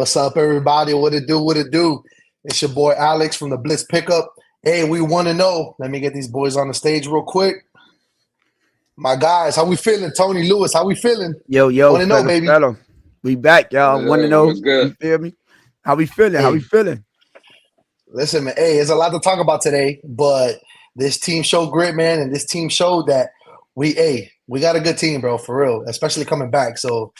What's up, everybody? What it do? What it do? It's your boy Alex from the Blitz Pickup. Hey, we want to know. Let me get these boys on the stage real quick. My guys, how we feeling? Tony Lewis, how we feeling? Yo, Want to know, baby? fella. We back, y'all. Want to know? What's good? You feel me? How we feeling? Hey. How we feeling? Listen, man. Hey, there's a lot to talk about today, but this team showed grit, man, and this team showed that we got a good team, bro, for real, especially coming back. So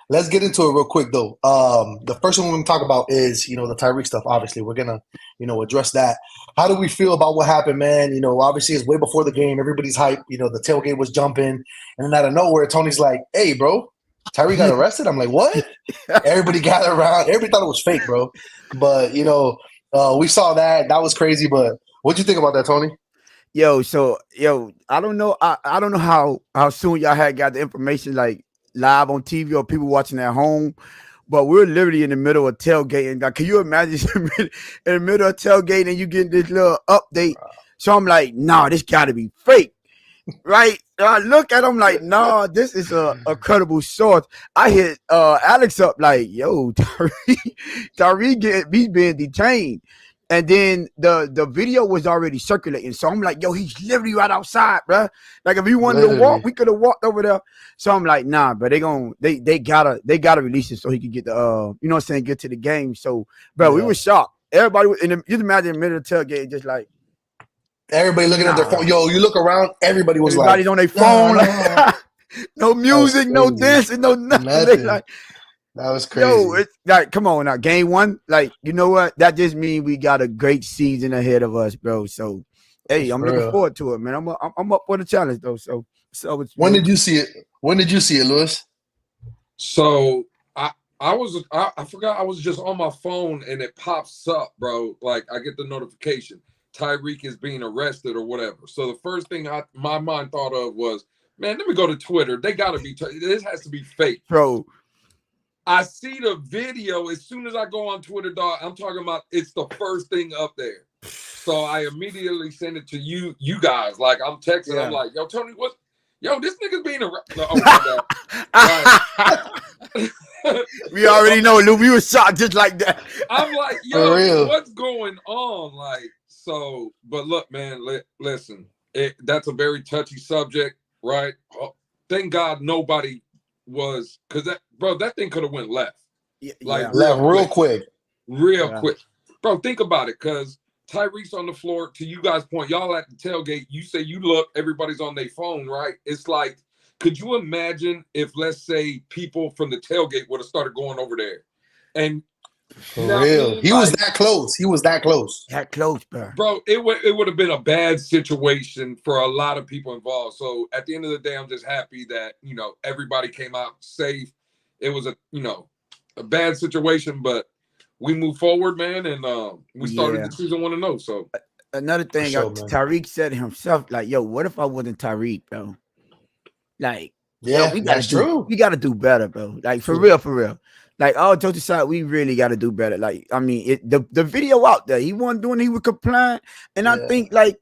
let's get into it real quick, though. The first one we're going to talk about is, the Tyreek stuff. Obviously, we're going to, address that. How do we feel about what happened, man? Obviously, it's way before the game. Everybody's hyped. The tailgate was jumping. And then out of nowhere, Tony's like, hey, bro, Tyreek got arrested? I'm like, what? Everybody gathered around. Everybody thought it was fake, bro. But, we saw that. That was crazy. But what'd you think about that, Tony? I don't know. I don't know how soon y'all had got the information, like, live on TV or people watching at home, but we're literally in the middle of tailgating. Like, can you imagine in the middle of tailgating and you get this little update? So I'm like, nah, this gotta be fake, right? I look at him like, nah, this is a credible source. I hit Alex up like, yo, Tyreek he's being detained. And then the video was already circulating. So I'm like, yo, he's literally right outside, bro. Like, if he wanted to walk, we could have walked over there. So I'm like, nah, but they gotta release it so he could get the get to the game. So, bro, we were shocked. Everybody was just imagine in the middle of the tailgate, just like everybody looking at their phone. Yo, you look around, everybody's on their phone, like no music, no dancing, no nothing. Like, that was crazy. Yo, it's like, come on now, game one. Like, you know what? That just means we got a great season ahead of us, bro. So, hey, I'm looking forward to it, man. I'm up for the challenge, though. So when did you see it? When did you see it, Lewis? So I forgot I was just on my phone and it pops up, bro. Like, I get the notification Tyreek is being arrested or whatever. So the first thing my mind thought of was, man, let me go to Twitter. They gotta be this has to be fake, bro. I see the video as soon as I go on Twitter, dog. I'm talking about it's the first thing up there. So I immediately send it to you guys. Like, I'm texting, I'm like, yo, Tony, this nigga's being arrested. Oh, right. We already know, Lou. We were shocked just like that. I'm like, yo, what's going on? Like, so, but look, man, listen, that's a very touchy subject, right? Oh, thank God nobody was, because that thing could have went left. Like, left real quick. Bro, think about it, because Tyreek's on the floor. To you guys' point, y'all at the tailgate, you say you look, everybody's on their phone, right? It's like, could you imagine if, let's say, people from the tailgate would have started going over there? And for real, he was that close. He was that close. That close, bro. Bro, it would have been a bad situation for a lot of people involved. So at the end of the day, I'm just happy that, everybody came out safe. It was a bad situation, but we move forward, man, and we started the season 1-0. So another thing, Tyreek said himself, like, yo, what if I wasn't Tyreek, bro? Like, that's true. We gotta do better, bro. Like, for real. Like, all jokes aside, we really got to do better. Like, I mean, the video out there, he wasn't doing, he was complying. And I think, like,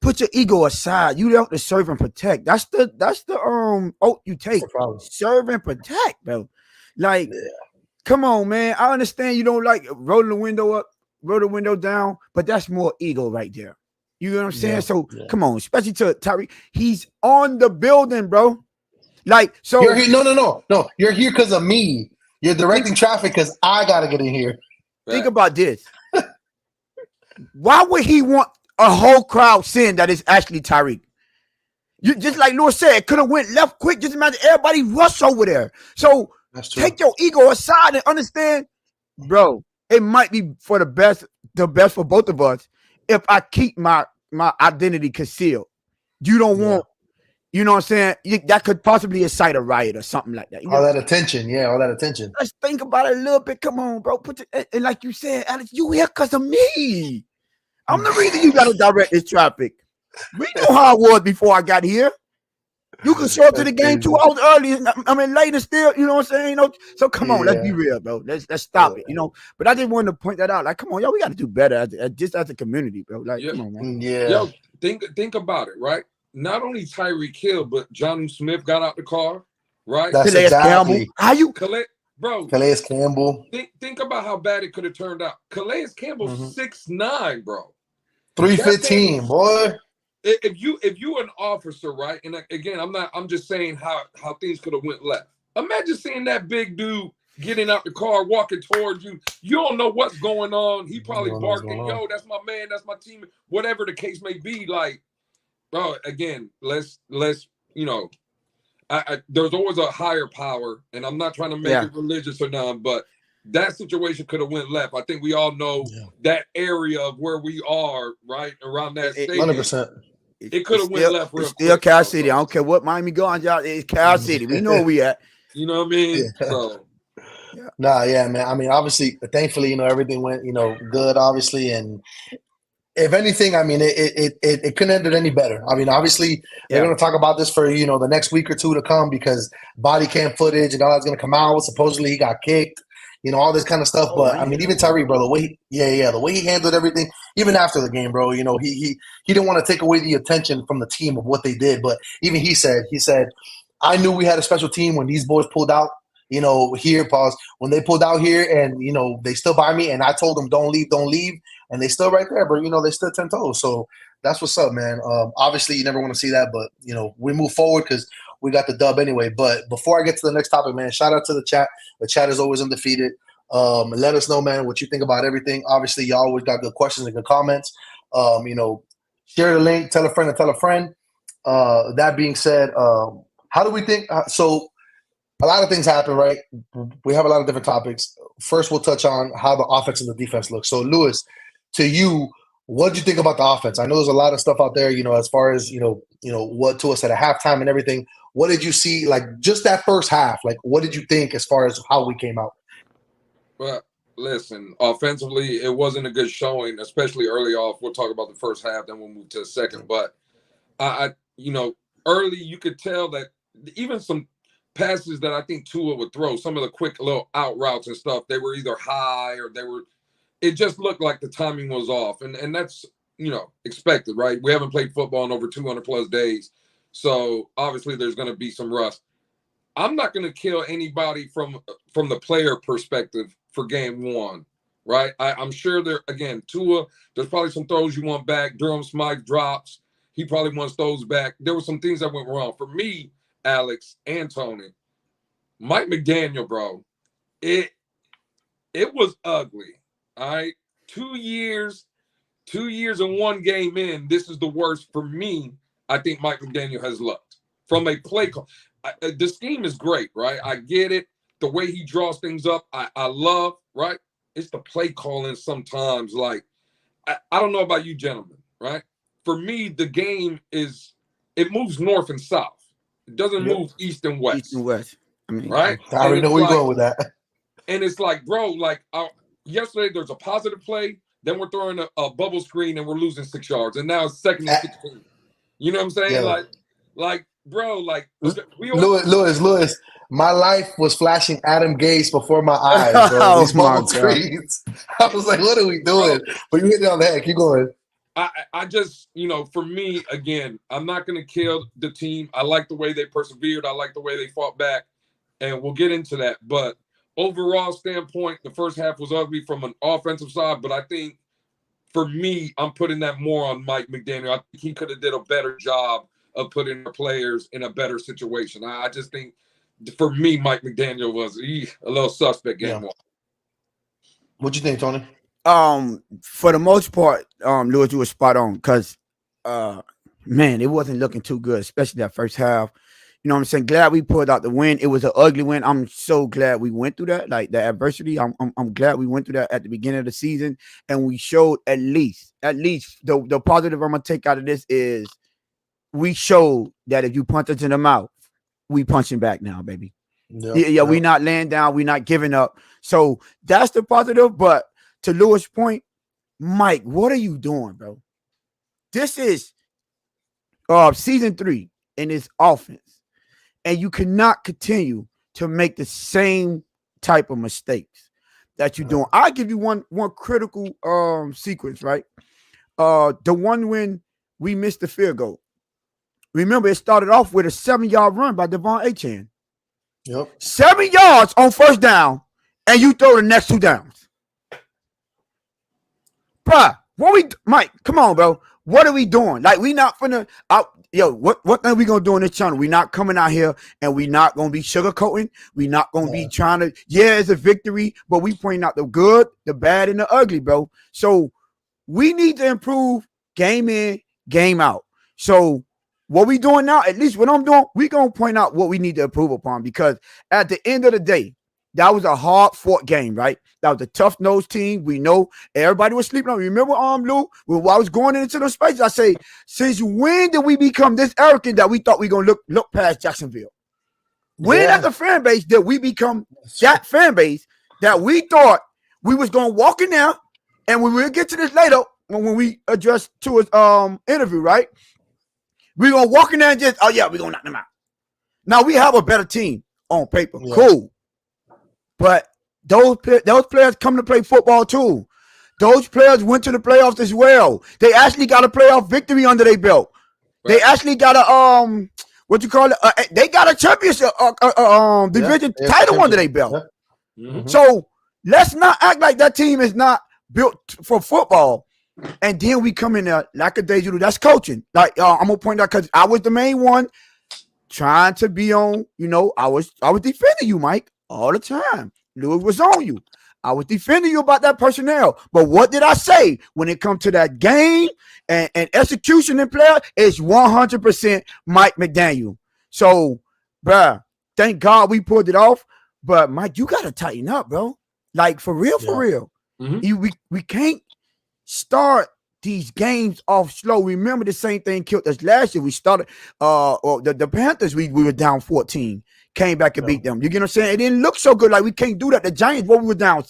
put your ego aside. You have to serve and protect. That's the oath you take. Serve and protect, bro. Like, come on, man. I understand you don't like rolling the window up, roll the window down, but that's more ego right there. You know what I'm saying? So, come on, especially to Tyreek. He's on the building, bro. Like, so. You're here, no. You're here because of me. You're directing traffic because I got to get in here. Think about this. Why would he want a whole crowd saying that it's actually Tyreek? You just like Lewis said, it could have went left quick. Just imagine everybody rush over there. So take your ego aside and understand, bro, it might be for the best for both of us if I keep my identity concealed. You don't want. You know what I'm saying? That could possibly incite a riot or something like that. All that attention. Let's think about it a little bit. Come on, bro. And like you said, Alex, you here because of me. I'm the reason you got to direct this traffic. We know how I was before I got here. You can show up to the game 2 hours early. I mean, later still, you know what I'm saying? So come on, let's be real, bro. Let's stop it, But I just wanted to point that out. Like, come on, we got to do better just as a community, bro. Like, come on, man. Yo, think about it, right? Not only Tyreek Hill, but Jonnu Smith got out the car, right? That's exactly. How you? bro. Calais Campbell. Think about how bad it could have turned out. Calais Campbell 6'9", bro. That man 315, is boy. if you an officer, right? And again, I'm just saying how things could have went left. Imagine seeing that big dude getting out the car, walking towards you. You don't know what's going on. He probably barking, yo, that's my man, that's my team, whatever the case may be. Like, bro, again, let's there's always a higher power, and I'm not trying to make it religious or none, but that situation could have went left. I think we all know that area of where we are, right around that stadium. 100%. It could have went left real quick. Still Cal City. I don't care what Miami going, y'all. It's Cal City. We know where we at. You know what I mean? Yeah. So. Nah, yeah, man. I mean, obviously, thankfully, everything went, good, obviously, and if anything, I mean, it couldn't have ended any better. I mean, obviously, they're going to talk about this for the next week or two to come because body cam footage and all that's going to come out. Supposedly, he got kicked, all this kind of stuff. But I mean, even Tyreek, bro, the way he handled everything, even after the game, bro, he didn't want to take away the attention from the team of what they did. But even he said, I knew we had a special team when these boys pulled out. Here, pause. When they pulled out here and, they still by me and I told them, don't leave. And they still right there, but, they stood 10 toes. So that's what's up, man. Obviously, you never want to see that, but, we move forward because we got the dub anyway. But before I get to the next topic, man, shout out to the chat. The chat is always undefeated. Let us know, man, what you think about everything. Obviously, y'all always got good questions and good comments. Share the link, tell a friend to tell a friend. That being said, how do we think so a lot of things happen, right? We have a lot of different topics. First, we'll touch on how the offense and the defense look. So, Lewis, to you, what did you think about the offense? I know there's a lot of stuff out there, as far as, what to us at a halftime and everything. What did you see, like, just that first half? Like, what did you think as far as how we came out? Well, listen, offensively, it wasn't a good showing, especially early off. We'll talk about the first half, then we'll move to the second. But, early you could tell that even some passes that I think Tua would throw, some of the quick little out routes and stuff, they were either high or it just looked like the timing was off. And that's, expected, right? We haven't played football in over 200 plus days. So obviously there's going to be some rust. I'm not going to kill anybody from the player perspective for game one, right? I'm sure Tua, there's probably some throws you want back. Durham Smythe drops. He probably wants those back. There were some things that went wrong. For me, Alex and Tony, Mike McDaniel, bro, it was ugly. All right, 2 years and one game in, this is the worst for me. I think Mike McDaniel has looked from a play call. The scheme is great, right? I get it. The way he draws things up, I love, right? It's the play calling sometimes. Like, I don't know about you gentlemen, right? For me, the game it moves north and south. It doesn't move east and west. East and west. I mean, right? I already know where you're going with that. And it's like, bro, like yesterday there's a positive play, then we're throwing a bubble screen and we're losing 6 yards, and now it's 2nd and 16. You know what I'm saying? Yeah. Like, bro, like Lewis, my life was flashing Adam Gase before my eyes, bro. These bubble screens. I was like, what are we doing? Bro, but you hit it on the head. Keep going. I just, for me, again, I'm not going to kill the team. I like the way they persevered. I like the way they fought back, and we'll get into that. But overall standpoint, the first half was ugly from an offensive side, but I think for me, I'm putting that more on Mike McDaniel. I think he could have did a better job of putting the players in a better situation. I just think, for me, Mike McDaniel was a little suspect game one. What you think, Tony? For the most part, Lewis, you were spot on because, man, it wasn't looking too good, especially that first half. You know what I'm saying? Glad we pulled out the win. It was an ugly win. I'm so glad we went through that, like the adversity. I'm glad we went through that at the beginning of the season, and we showed at least the positive I'm gonna take out of this is we showed that if you punch us in the mouth, we punching back now, baby. Yep. We not laying down, we not giving up. So that's the positive. But to Lewis' point, Mike, what are you doing, bro? This is season 3 in this offense, and you cannot continue to make the same type of mistakes that you're doing. I'll give you one critical sequence, right? The one when we missed the field goal. Remember, it started off with a 7-yard run by Devon Achane. Yep. 7 yards on first down, and you throw the next 2 downs. Bruh, Mike, come on, bro. What are we doing? Like, we not finna what thing we gonna do on this channel? We not coming out here and we not gonna be sugarcoating. We not gonna be trying to, it's a victory, but we pointing out the good, the bad, and the ugly, bro. So we need to improve game in, game out. So what we doing now, at least what I'm doing, we gonna point out what we need to improve upon, because at the end of the day, that was a hard-fought game, right? That was a tough-nosed team. We know everybody was sleeping on. Remember, Lou, when I was going into those spaces, I say, since when did we become this arrogant that we thought we gonna look past Jacksonville? When as a fan base did we become that fan base that we thought we was gonna walk in there, and when we'll get to this later when we address to his interview, right? We're gonna walk in there and just, we're gonna knock them out. Now we have a better team on paper. Yeah. Cool. But those players come to play football too. Those players went to the playoffs as well. They actually got a playoff victory under their belt. Right. They actually got a they got a championship division title under their belt. Yeah. Mm-hmm. So let's not act like that team is not built for football. And then we come in there like a daisy. That's coaching. Like I'm gonna point out, because I was the main one trying to be on. I was defending you, Mike. All the time. Lewis was on you. I was defending you about that personnel. But what did I say? When it comes to that game and execution and player, it's 100% Mike McDaniel. So, bruh, thank God we pulled it off. But, Mike, you got to tighten up, bro. Like, for real. Mm-hmm. We can't start these games off slow. Remember, the same thing killed us last year. We started the Panthers, we were down 14. Came back and beat them. You get what I'm saying? It didn't look so good. Like, we can't do that. The Giants, we were down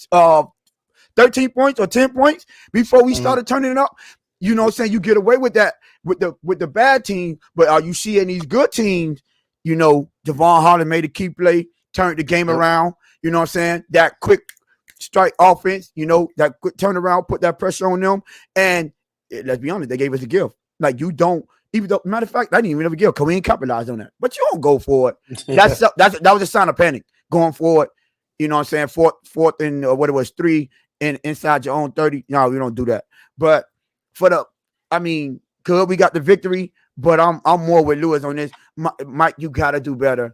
13 points or 10 points before we started turning it up. You know what I'm saying? You get away with that with the bad team, but you see in these good teams, Devon Holland made a key play, turned the game around. You know what I'm saying? That quick strike offense, that quick turnaround, put that pressure on them. And let's be honest, they gave us a gift. Like, you don't. Even though, matter of fact, I didn't even have a gift because we ain't capitalized on that. But you don't go for it. That was a sign of panic going forward. You know what I'm saying? Fourth and what it was, 3 and inside your own 30. No, we don't do that. But good, we got the victory. But I'm more with Lewis on this. Mike, you gotta do better.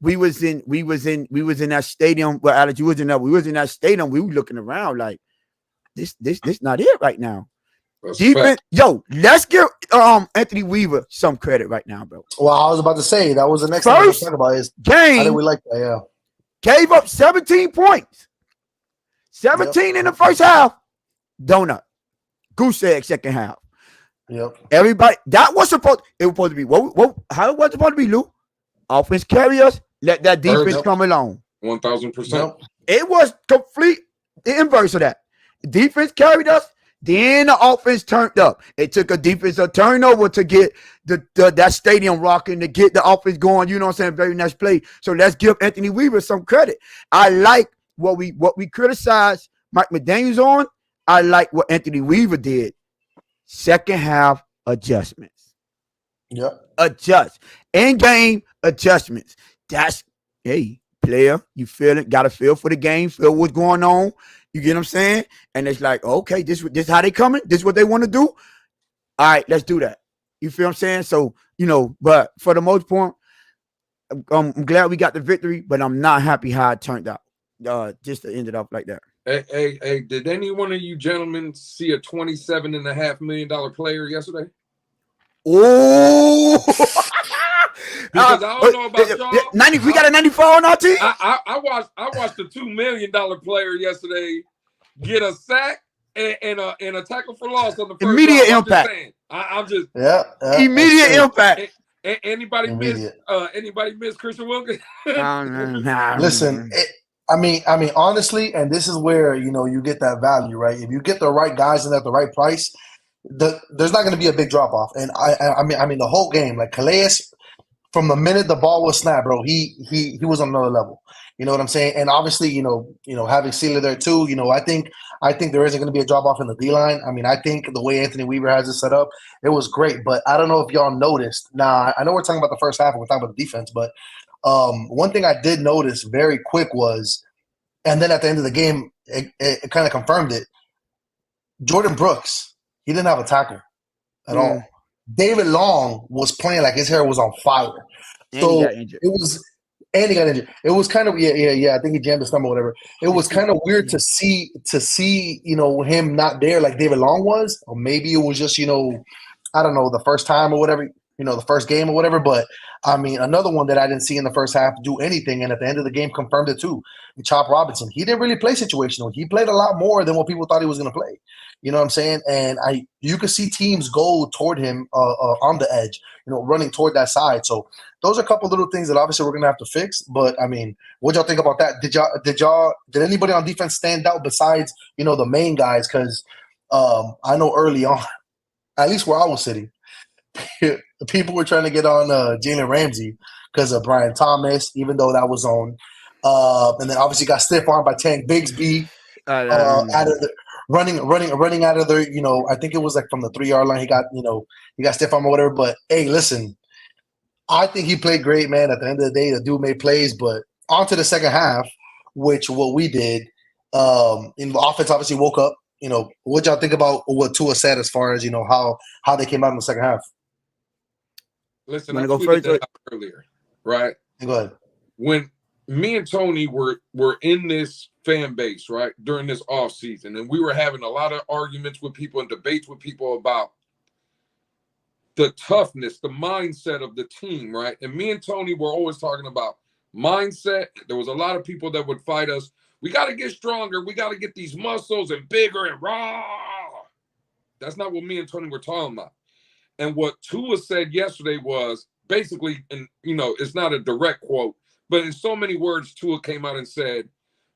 We was in that stadium. Well, Alex, you was in that. We was in that stadium. We were looking around like this not it right now. Defense, let's give Anthony Weaver some credit right now, bro. Well, I was about to say that was the next thing I was talking about. Is game, how did we like that? Yeah, gave up 17 points, 17 in the first half. Donut, goose egg second half. Yep. Everybody, that was supposed. It was supposed to be how it was supposed to be, Lou. Offense carry us. Let that defense come along. 1,000%. It was complete the inverse of that. Defense carried us. Then the offense turned up. It took a defensive turnover to get that stadium rocking, to get the offense going. You know what I'm saying? Very nice play. So let's give Anthony Weaver some credit. I like what we criticized Mike McDaniels on. I like what Anthony Weaver did. Second half adjustments. Yep. Adjust. In-game adjustments. That's, player, you feel it. Got to feel for the game. Feel what's going on. You get what I'm saying? And it's like, okay, this how they coming. This is what they want to do. All right, let's do that. You feel what I'm saying? So, but for the most part, I'm glad we got the victory, but I'm not happy how it turned out. Just to end it off like that. Hey, did any one of you gentlemen see a $27.5 million player yesterday? Oh, because I don't know about y'all. 90, we got a 94 on our team. I watched the $2 million player yesterday get a sack and a tackle for loss on the first immediate impact. I'm just immediate impact. Anybody miss Christian Wilkins? Listen, honestly, and this is where you get that value, right? If you get the right guys and at the right price, there's not going to be a big drop off. And I mean the whole game, like Calais, from the minute the ball was snapped, bro, he was on another level. You know what I'm saying? And obviously, having Sealer there too, I think there isn't going to be a drop off in the D line. I mean, I think the way Anthony Weaver has it set up, it was great. But I don't know if y'all noticed. Now, I know we're talking about the first half and we're talking about the defense, but One thing I did notice very quick was, and then at the end of the game, it kind of confirmed it. Jordan Brooks, he didn't have a tackle at all. David Long was playing like his hair was on fire. And he So got injured. it was, and he got injured. It was kind of I think he jammed his stomach or whatever. It was kind of weird to see him not there like David Long was, or maybe it was just I don't know, the first time or whatever, the first game or whatever. But I mean, another one that I didn't see in the first half do anything, and at the end of the game confirmed it too. Chop Robinson, he didn't really play situational. He played a lot more than what people thought he was going to play. You know what I'm saying? And you could see teams go toward him on the edge, running toward that side. So those are a couple little things that obviously we're going to have to fix. But I mean, what y'all think about that? Did anybody on defense stand out besides the main guys? Because I know early on, at least where I was sitting, people were trying to get on Jalen Ramsey because of Brian Thomas, even though that was on. And then obviously got stiff armed by Tank Bigsby out of the running out of the, I think it was like from the 3-yard line. He got stiff arm or whatever. But hey, listen, I think he played great, man. At the end of the day, the dude made plays. But on to the second half, which what we did, in the offense obviously woke up. What y'all think about what Tua said as far as how they came out in the second half? Listen, I tweeted that out earlier, right? Go ahead. When me and Tony were in this fan base, right, during this off season, and we were having a lot of arguments with people and debates with people about the toughness, the mindset of the team, right? And me and Tony were always talking about mindset. There was a lot of people that would fight us. We got to get stronger. We got to get these muscles and bigger and raw. That's not what me and Tony were talking about. And what Tua said yesterday was basically, and it's not a direct quote, but in so many words, Tua came out and said,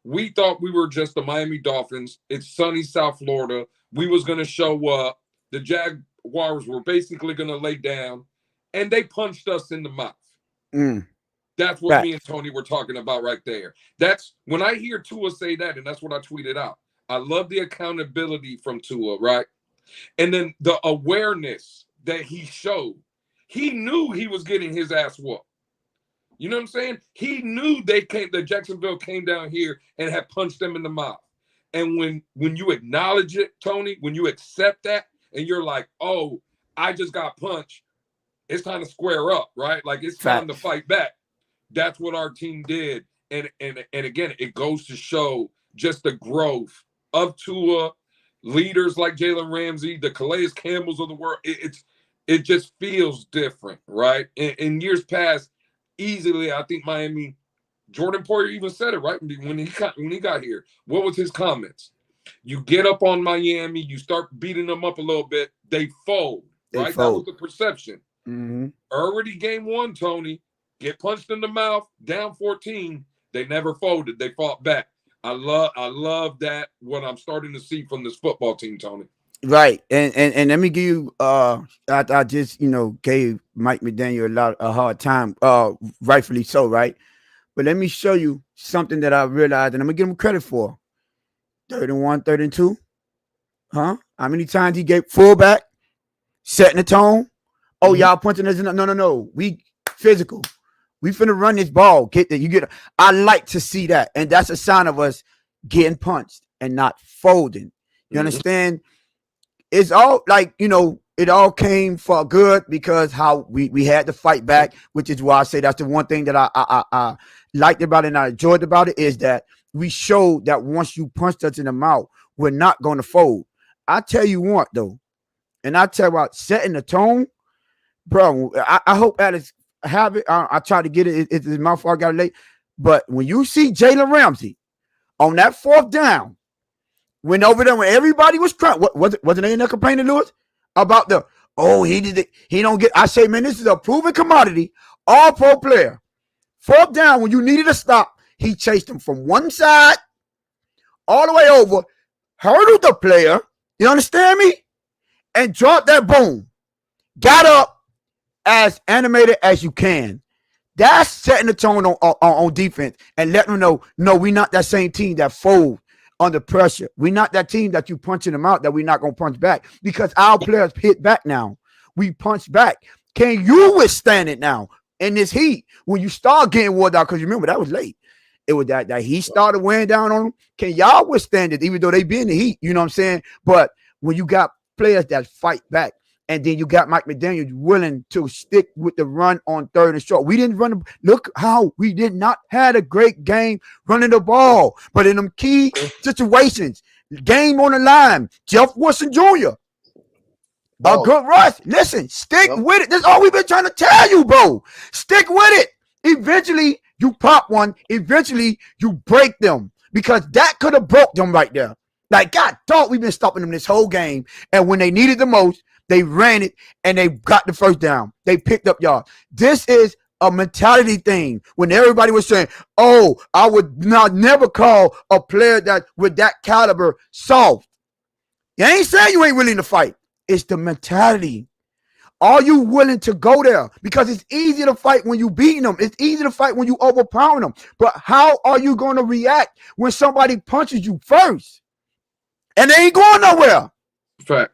we thought we were just the Miami Dolphins. It's sunny South Florida. We was going to show up. The Jaguars were basically going to lay down, and they punched us in the mouth. That's what me and Tony were talking about right there. That's when I hear Tua say that, and that's what I tweeted out. I love the accountability from Tua, right? And then the awareness that he showed. He knew he was getting his ass whooped. You know what I'm saying? He knew that Jacksonville came down here and had punched them in the mouth. And when you acknowledge it, Tony, when you accept that, and you're like, oh, I just got punched, it's time to square up, right? Like it's time to fight back. That's what our team did. And again, it goes to show just the growth of Tua, leaders like Jalen Ramsey, the Calais Campbells of the world. It just feels different, right? In years past, easily, I think Miami, Jordan Poyer even said it, right? When he got here, what was his comments? You get up on Miami, you start beating them up a little bit, they fold, right? That was the perception. Already game one, Tony, get punched in the mouth, down 14, they never folded. They fought back. I love that, what I'm starting to see from this football team, Tony. Right. And let me give you I just, gave Mike McDaniel a hard time, rightfully so, right? But let me show you something that I realized, and I'm gonna give him credit for. 31, 32. Huh? How many times he gave fullback, setting the tone? Oh, y'all punching us in. No. We physical. We finna run this ball. I like to see that. And that's a sign of us getting punched and not folding. You understand? It's all like, it all came for good because how we had to fight back, which is why I say that's the one thing that I liked about it and I enjoyed about it is that we showed that once you punched us in the mouth, we're not going to fold. I tell you what, though, and I tell you about setting the tone, bro. I hope Alex have it. I try to get it. It's my fault. I got it late. But when you see Jalen Ramsey on that fourth down, went over there when everybody was crying. Wasn't they in there complaining, Lewis, about he did it. He don't get. I say, man, this is a proven commodity. All pro player. Fourth down when you needed a stop, he chased him from one side all the way over, hurdled the player. You understand me? And dropped that boom. Got up as animated as you can. That's setting the tone on defense and letting them know, no, we're not that same team that fold under pressure. We're not that team that you punching them out that we're not going to punch back because our players hit back now. We punch back. Can you withstand it now? in this heat. When you start getting wore down, because remember, that was late. It was that he started wearing down on them. Can y'all withstand it, even though they be in the heat? You know what I'm saying? But when you got players that fight back, and then you got Mike McDaniel willing to stick with the run on third and short. We didn't run. Look how we did not had a great game running the ball, but in them key situations, game on the line, Jeff Wilson Jr. A good rush. Listen, stick with it. That's all we've been trying to tell you, bro. Stick with it. Eventually, you pop one. Eventually, you break them, because that could have broke them right there. Like, God, thought we've been stopping them this whole game, and when they needed the most, they ran it and they got the first down. They picked up yards. This is a mentality thing. When everybody was saying, "Oh, I would not never call a player that with that caliber soft." You ain't saying you ain't willing to fight. It's the mentality. Are you willing to go there? Because it's easy to fight when you beating them. It's easy to fight when you overpowering them. But how are you going to react when somebody punches you first? And they ain't going nowhere. Fact.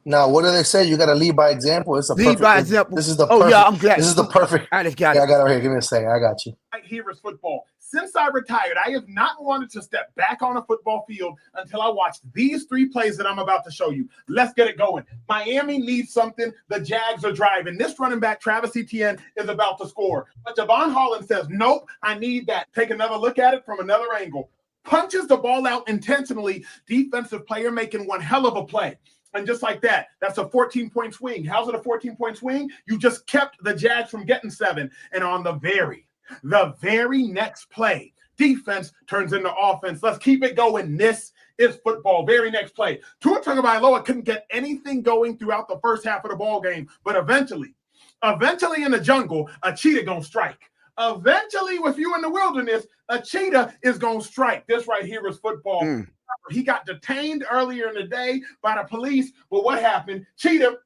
Now, what do they say? You got to lead by example. It's a lead by example. This is the perfect. Yeah, I'm glad. This is the perfect. I just got it. I got it right here. Give me a second. I got you. Here is football. Since I retired, I have not wanted to step back on a football field until I watched these 3 plays that I'm about to show you. Let's get it going. Miami needs something. The Jags are driving. This running back, Travis Etienne, is about to score. But Javon Holland says, nope, I need that. Take another look at it from another angle. Punches the ball out intentionally. Defensive player making one hell of a play. And just like that, that's a 14-point swing. How's it a 14-point swing? You just kept the Jags from getting 7. And on the very next play, defense turns into offense. Let's keep it going. This is football. Very next play. Tua Tagovailoa couldn't get anything going throughout the first half of the ball game, but eventually in the jungle, a cheetah gonna strike. Eventually, with you in the wilderness, a cheetah is gonna strike. This right here is football. He got detained earlier in the day by the police, but what happened? Cheetah,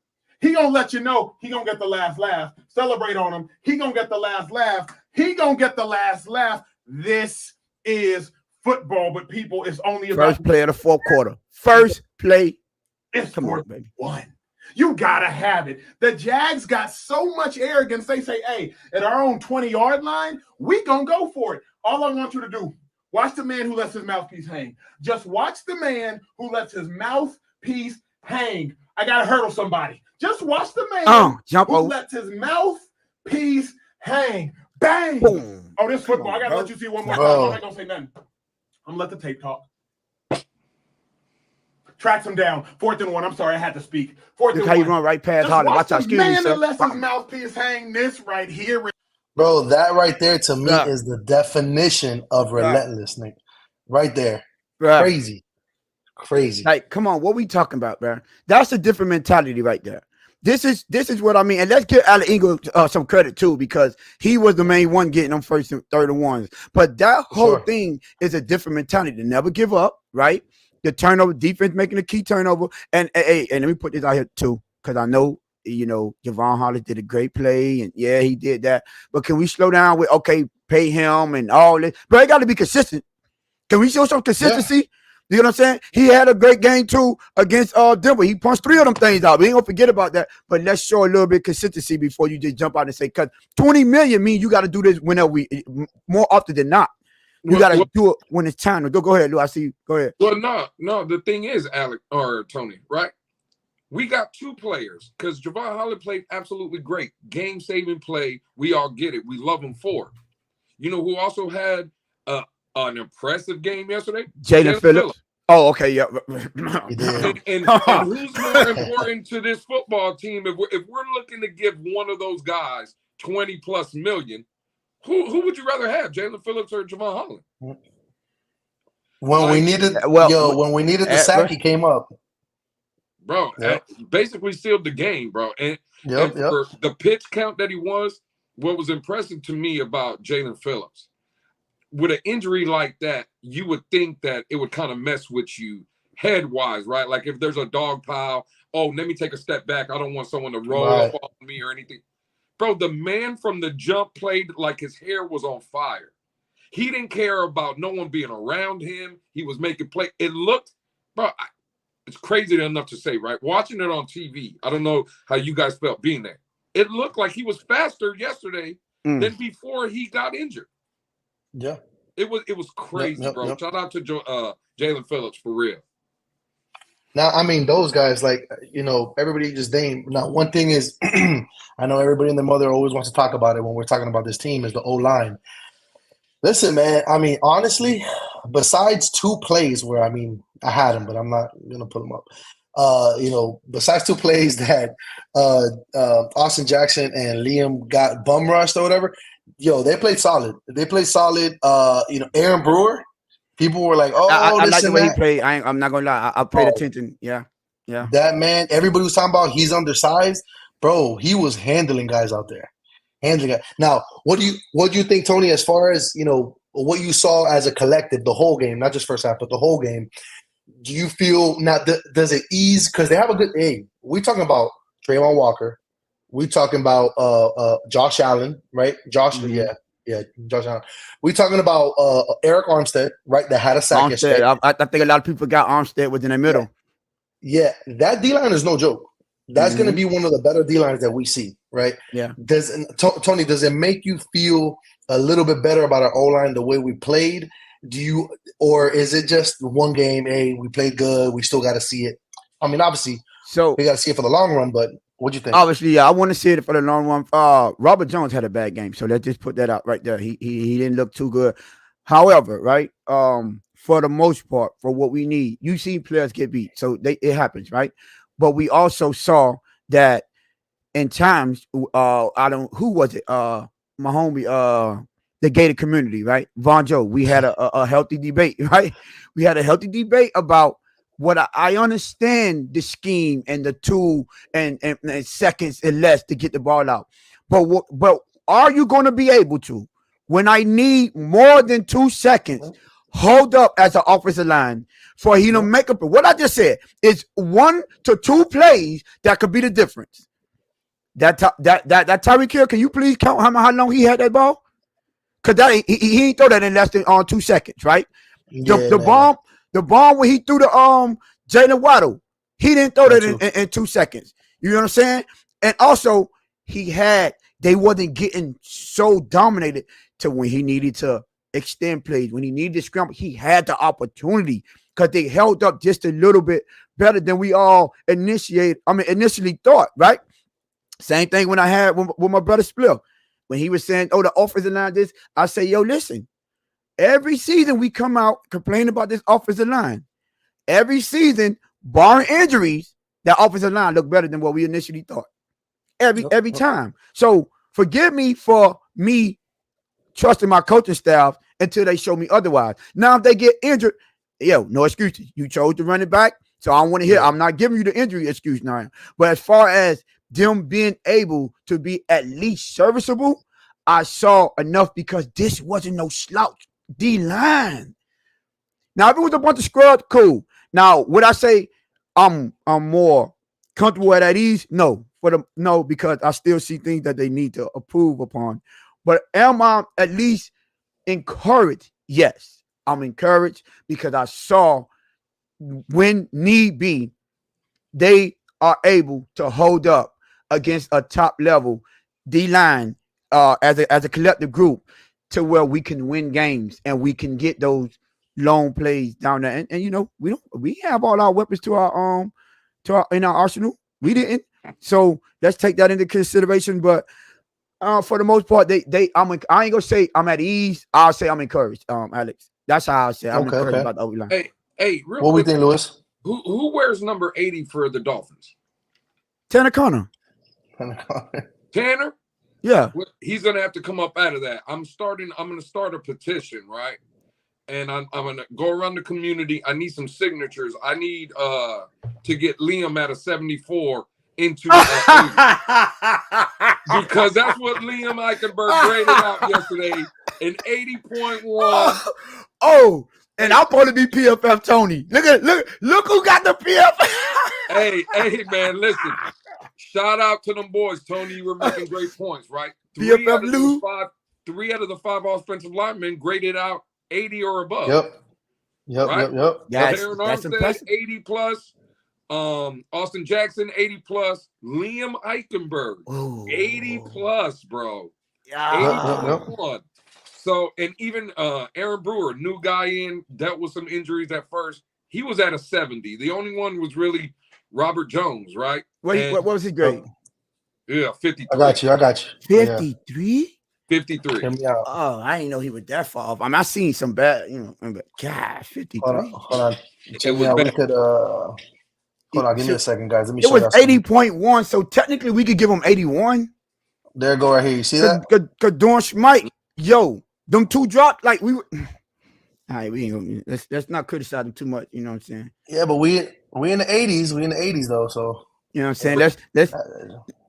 he gonna let you know he gonna get the last laugh. Celebrate on him. He gonna get the last laugh. He gonna get the last laugh. This is football, but people, it's only about first play of the fourth quarter. First play. It's come on, baby. One. You gotta have it. The Jags got so much arrogance. They say, "Hey, at our own 20-yard line, we gonna go for it." All I want you to do, watch the man who lets his mouthpiece hang. Just watch the man who lets his mouthpiece hang. I gotta hurdle somebody. Just watch the man who lets his mouthpiece hang. Bang! Boom. Oh, this football. I gotta let you see one more time. I'm not gonna say nothing. I'm gonna let the tape talk. Tracks him down. 4th and 1. I'm sorry, I had to speak. 4th and 1. How you run right past Holland. Watch out. Excuse me, man that lets his mouthpiece hang. This right here. Bro, that right there to me is the definition of relentless, Nick. Right there. Crazy. Like, come on, what we talking about, bro? That's a different mentality right there. This is what I mean. And let's give Alec Ingle some credit too, because he was the main one getting them first and third and ones. But that whole thing is a different mentality to never give up, right? The turnover, defense making a key turnover. And let me put this out here too, because I know, Javon Holland did a great play, and yeah, he did that. But can we slow down with, pay him and all this? But it got to be consistent. Can we show some consistency? Yeah. You know what I'm saying? He had a great game too against Denver. He punched 3 of them things out. We ain't gonna forget about that. But let's show a little bit of consistency before you just jump out and say, because $20 million means you got to do this whenever more often than not. You got to do it when it's time. Go ahead, Lou. I see you. Go ahead. Well, no. The thing is, Alec or Tony, right? We got 2 players because Javon Holland played absolutely great. Game-saving play. We all get it. We love him for it. You know who also had an impressive game yesterday? Jalen Phillips. Oh, okay, yeah. and who's more important to this football team? If we're looking to give one of those guys $20+ million, who would you rather have, Jalen Phillips or Javon Holland? When we needed the sack, he came up. Bro, basically sealed the game, bro. And for the pitch count that he was, what was impressive to me about Jalen Phillips, with an injury like that, you would think that it would kind of mess with you head-wise, right? Like if there's a dog pile, let me take a step back. I don't want someone to roll up on me or anything. Bro, the man from the jump played like his hair was on fire. He didn't care about no one being around him. He was making play. It looked, bro, it's crazy enough to say, right? Watching it on TV, I don't know how you guys felt being there. it looked like he was faster yesterday than before he got injured. Yeah. It was crazy, bro. Shout out to Jalen Phillips for real. Now, I mean, those guys, like, everybody just named. Now, one thing is, I know everybody and their mother always wants to talk about it when we're talking about this team is the O-line. Listen, man, I mean, honestly, besides 2 plays where, I mean, I had them, but I'm not going to put them up. Besides 2 plays that Austin Jackson and Liam got bum rushed or whatever, they played solid. Aaron Brewer, people were like, "Oh, I this like the and way he that." played. I'm not gonna lie. I paid attention. Yeah. That man, everybody was talking about he's undersized, bro. He was handling guys out there, handling guys. Now, what do you think, Tony? As far as what you saw as a collective, the whole game, not just first half, but the whole game. Do you feel now? Does it ease because they have a good? Hey, we talking about Trayvon Walker. We talking about Josh Allen, right? Josh, yeah, Josh Allen. We talking about Eric Armstead, right? That had a sack yesterday. I think a lot of people got Armstead was in the middle. Yeah, that D-line is no joke. That's going to be one of the better D-lines that we see, right? Yeah. Tony, does it make you feel a little bit better about our O-line the way we played? Or is it just one game? Hey, we played good. We still got to see it. I mean, obviously, we got to see it for the long run. But what do you think? Obviously, yeah, I want to see it for the long run. Robert Jones had a bad game, so let's just put that out right there. He didn't look too good. However, right, for the most part, for what we need, you see players get beat, so it happens, right? But we also saw that in times, who was it? My homie, the gated community, right? Von Joe. We had a healthy debate, right? We had a healthy debate about what I understand the scheme and the 2 and seconds and less to get the ball out. But are you going to be able to, when I need more than 2 seconds, hold up as an offensive line for him to make up? What I just said is 1 to 2 plays that could be the difference. That Tyreek Hill, can you please count how long he had that ball? Because he ain't throw that in less than 2 seconds, right? The bomb when he threw the Jalen Waddle, he didn't throw that in 2 seconds. You know what I'm saying? And also they wasn't getting so dominated to when he needed to extend plays, when he needed to scramble, he had the opportunity because they held up just a little bit better than we all initially thought, right? Same thing when I had with my brother Spliff. When he was saying, the offensive line this, I say, yo, listen, every season we come out complaining about this offensive line. Every season, barring injuries, that offensive line look better than what we initially thought. Every time. So forgive me for me trusting my coaching staff until they show me otherwise. Now, if they get injured, no excuses. You chose to run it back, so I want to hear. I'm not giving you the injury excuse now. But as far as them being able to be at least serviceable, I saw enough because this wasn't no slouch D-line. Now, if it was a bunch of scrubs, cool. Now, would I say I'm more comfortable at ease? No, because I still see things that they need to improve upon. But am I at least encouraged? Yes, I'm encouraged because I saw when need be, they are able to hold up against a top level D-line as a collective group to where we can win games and we can get those long plays down there. And we have all our weapons in our arsenal. We didn't. So let's take that into consideration. But for the most part, I ain't gonna say I'm at ease. I'll say I'm encouraged, Alex. That's how I say I'm encouraged about the O-line. Hey, what we think, Lewis? Who wears number 80 for the Dolphins? Tanner Connor. Tanner? Yeah. He's gonna have to come up out of that. I'm gonna start a petition, right? And I'm gonna go around the community. I need some signatures. I need to get Liam at a 74 into 80. Because that's what Liam Eichenberg graded out yesterday, an 80.1. Oh, and I'll probably be PFF Tony. Look who got the PFF. hey, man, listen. Shout out to them boys, Tony. You were making great points, right? PFF Lou. 3 out of the 5 offensive linemen graded out 80 or above. Yep. Right? That's impressive. 80 plus. Austin Jackson, 80 plus. Liam Eichenberg, 80 plus, bro. 80.1. So, and even Aaron Brewer, new guy in, dealt with some injuries at first. He was at a 70. The only one was really Robert Jones, right? What was his grade? Yeah, 53. I got you. 53? 53. Hear me out. Oh, I didn't know he was that far off. I mean, I seen some bad, but God, 53. Hold on. It was We bad. could hold on, give me a second, guys. Let me It show was you. 80.1, so technically we could give him 81. There you go right here. You see that? Cause Dorn Schmike, them two dropped like we were. All right, we ain't gonna let's not criticize them too much. You know what I'm saying? Yeah, but we in the 80s. We in the 80s though, so you know what I'm saying. Let's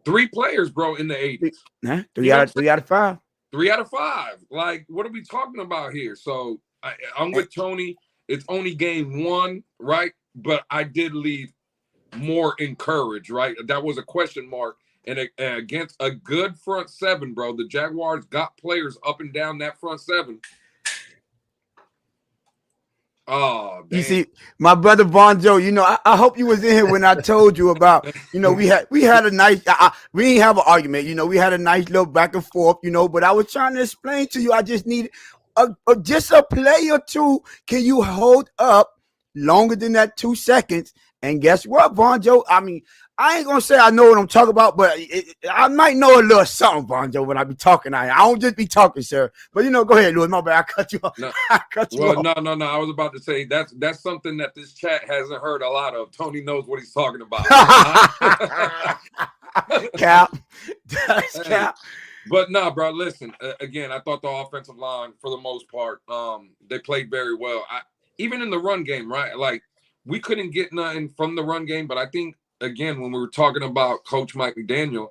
3 players, bro, in the 80s. 3 out of 5. 3 out of 5. Like, what are we talking about here? So I'm with Tony. It's only game 1, right? But I did leave more encouraged, right? That was a question mark. And against a good front 7, bro, the Jaguars got players up and down that front 7. Oh, damn. You see, my brother Bonjo, I hope you was in here when I told you about, we had a nice, we didn't have an argument, we had a nice little back and forth, but I was trying to explain to you, I just needed just a play or two. Can you hold up longer than that 2 seconds? And guess what, Bonjo? I mean, I ain't gonna say I know what I'm talking about, but I might know a little something, Bonjo, when I be talking. I don't just be talking, sir. But go ahead, Louis. My bad, I cut you off. No. I cut you off. No. I was about to say that's something that this chat hasn't heard a lot of. Tony knows what he's talking about. Cap. That's cap. But no, bro, listen, again, I thought the offensive line, for the most part, they played very well. Even in the run game, right? Like, we couldn't get nothing from the run game, but I think, again, when we were talking about Coach Mike McDaniel,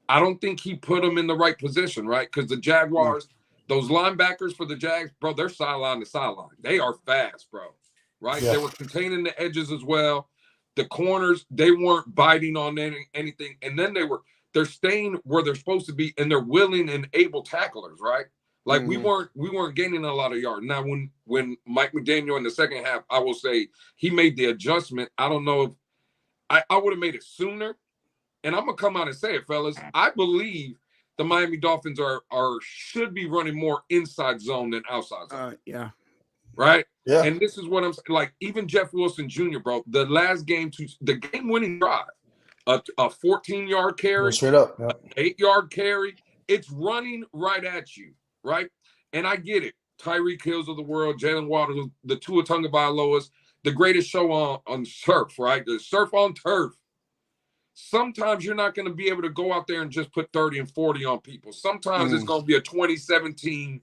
I don't think he put them in the right position, right? Because the Jaguars, those linebackers for the Jags, bro, they're sideline to sideline. They are fast, bro, right? Yeah. They were containing the edges as well. The corners, they weren't biting on anything. And then they're staying where they're supposed to be, and they're willing and able tacklers, right? Like, we weren't gaining a lot of yards. Now, when Mike McDaniel in the second half, I will say he made the adjustment. I don't know if I would have made it sooner. And I'm gonna come out and say it, fellas. I believe the Miami Dolphins should be running more inside zone than outside zone. Yeah. Right? Yeah. And this is what I'm saying. Like, even Jeff Wilson Jr., bro, the last game, the game-winning drive, a 14-yard carry, straight up, 8-yard carry, it's running right at you. Right? And I get it. Tyreek Hills of the world, Jalen Waters, the Tua Tagovailoas, the greatest show on surf, right? The surf on turf. Sometimes you're not going to be able to go out there and just put 30 and 40 on people. Sometimes it's going to be a 2017.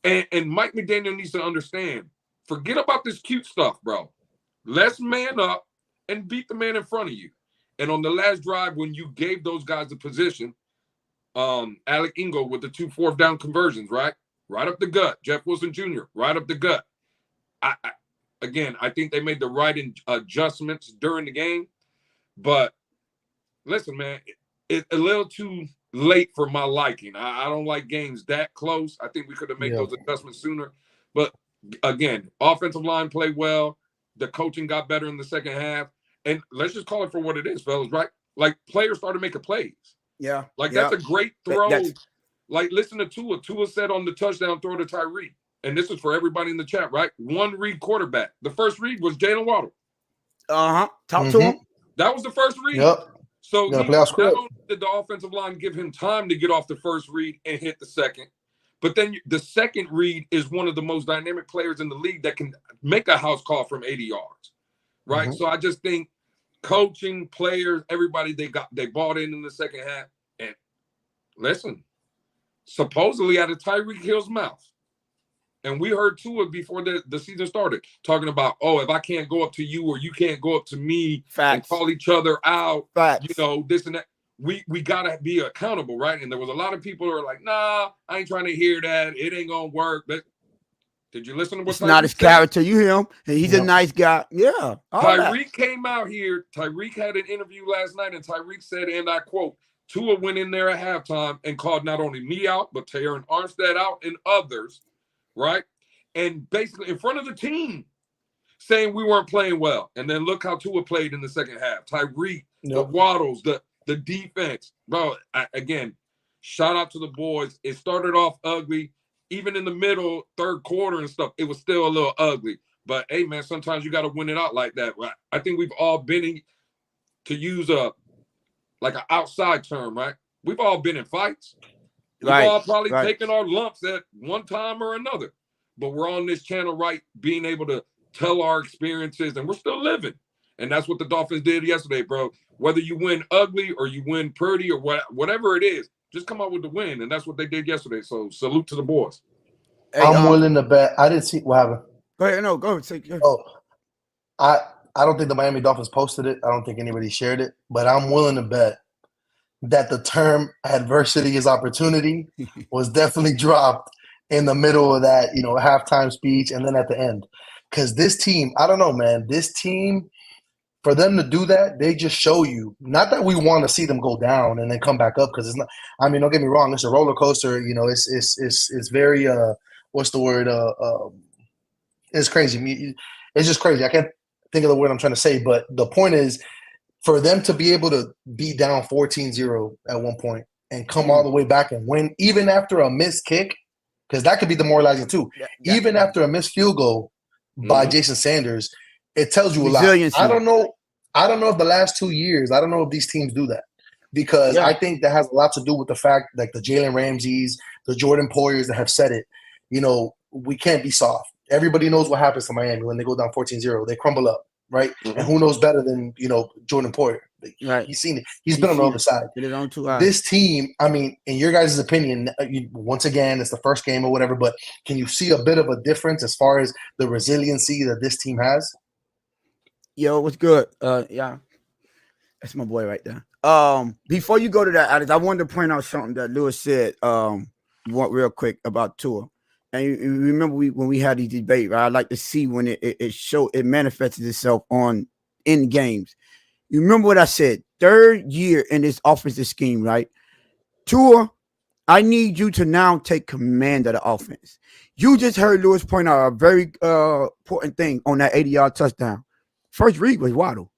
And Mike McDaniel needs to understand, forget about this cute stuff, bro. Let's man up and beat the man in front of you. And on the last drive, when you gave those guys the position, Alec Ingold with the 2 4th down conversions, right up the gut. Jeff Wilson Jr. right up the gut. I think they made the right adjustments during the game, but listen, man, it's a little too late for my liking. I don't like games that close. I think we could have made those adjustments sooner. But again, offensive line played well. The coaching got better in the second half, and let's just call it for what it is, fellas. Right? Like, players started making plays. Yeah. Like, that's a great throw. Like, listen to Tua. Tua said on the touchdown throw to Tyreek, and this is for everybody in the chat, right? 1 read quarterback. The first read was Jalen Waddle. Talk to him. That was the first read. Yep. So not only did the offensive line give him time to get off the first read and hit the second, but then the second read is one of the most dynamic players in the league that can make a house call from 80 yards, right? So I just think coaching, players, everybody, they bought in the second half. And listen, supposedly out of Tyreek Hill's mouth, and we heard Tua before the season started talking about, if I can't go up to you or you can't go up to me, and call each other out, this and that. We got to be accountable, right? And there was a lot of people who are like, nah, I ain't trying to hear that. It ain't going to work. But did you listen to what It's not his character. You hear him. He's a nice guy. Yeah. Tyreek came out here. Tyreek had an interview last night, and Tyreek said, and I quote, Tua went in there at halftime and called not only me out, but Taron Armstead out and others, right? And basically in front of the team saying we weren't playing well. And then look how Tua played in the second half. Tyreek, the Waddles, the defense. Bro, again, shout out to the boys. It started off ugly. Even in the middle, third quarter and stuff, it was still a little ugly. But, hey, man, sometimes you got to win it out like that. I think we've all been in, to use an outside term, right? We've all been in fights. We've all probably taken our lumps at one time or another. But we're on this channel, right, being able to tell our experiences, and we're still living. And that's what the Dolphins did yesterday, bro. Whether you win ugly or you win pretty or whatever it is, just come out with the win. And that's what they did yesterday. So salute to the boys. Hey, I'm willing to bet. I didn't see what happened. Go ahead. No, go ahead. Oh, I don't think the Miami Dolphins posted it. I don't think anybody shared it. But I'm willing to bet that the term adversity is opportunity was definitely dropped in the middle of that, halftime speech and then at the end. Because this team, I don't know, man, this team, for them to do that, they just show you, not that we want to see them go down and then come back up, because it's not, I mean, don't get me wrong, it's a roller coaster, it's very, what's the word, it's crazy. It's just crazy. I can't think of the word I'm trying to say, but the point is, for them to be able to be down 14-0 at one point and come all the way back and win, even after a missed kick, because that could be demoralizing too. Even after a missed field goal by Jason Sanders, it tells you a lot. I don't know if the last 2 years, I don't know if these teams do that, because I think that has a lot to do with the fact that the Jalen Ramseys, the Jordan Poyers that have said it, we can't be soft. Everybody knows what happens to Miami when they go down 14-0. They crumble up, right? And who knows better than, Jordan Poyer? Right. He's seen it. He's been on the other side. This team, I mean, in your guys' opinion, once again, it's the first game or whatever, but can you see a bit of a difference as far as the resiliency that this team has? Yo, what's good? Yeah. That's my boy right there. Before you go to that, Alex, I wanted to point out something that Lewis said real quick about Tua. And you remember when we had these debate, right? I like to see when it manifested itself in games. You remember what I said? Third year in this offensive scheme, right? Tua, I need you to now take command of the offense. You just heard Lewis point out a very important thing on that 80-yard touchdown. First read was Waddle.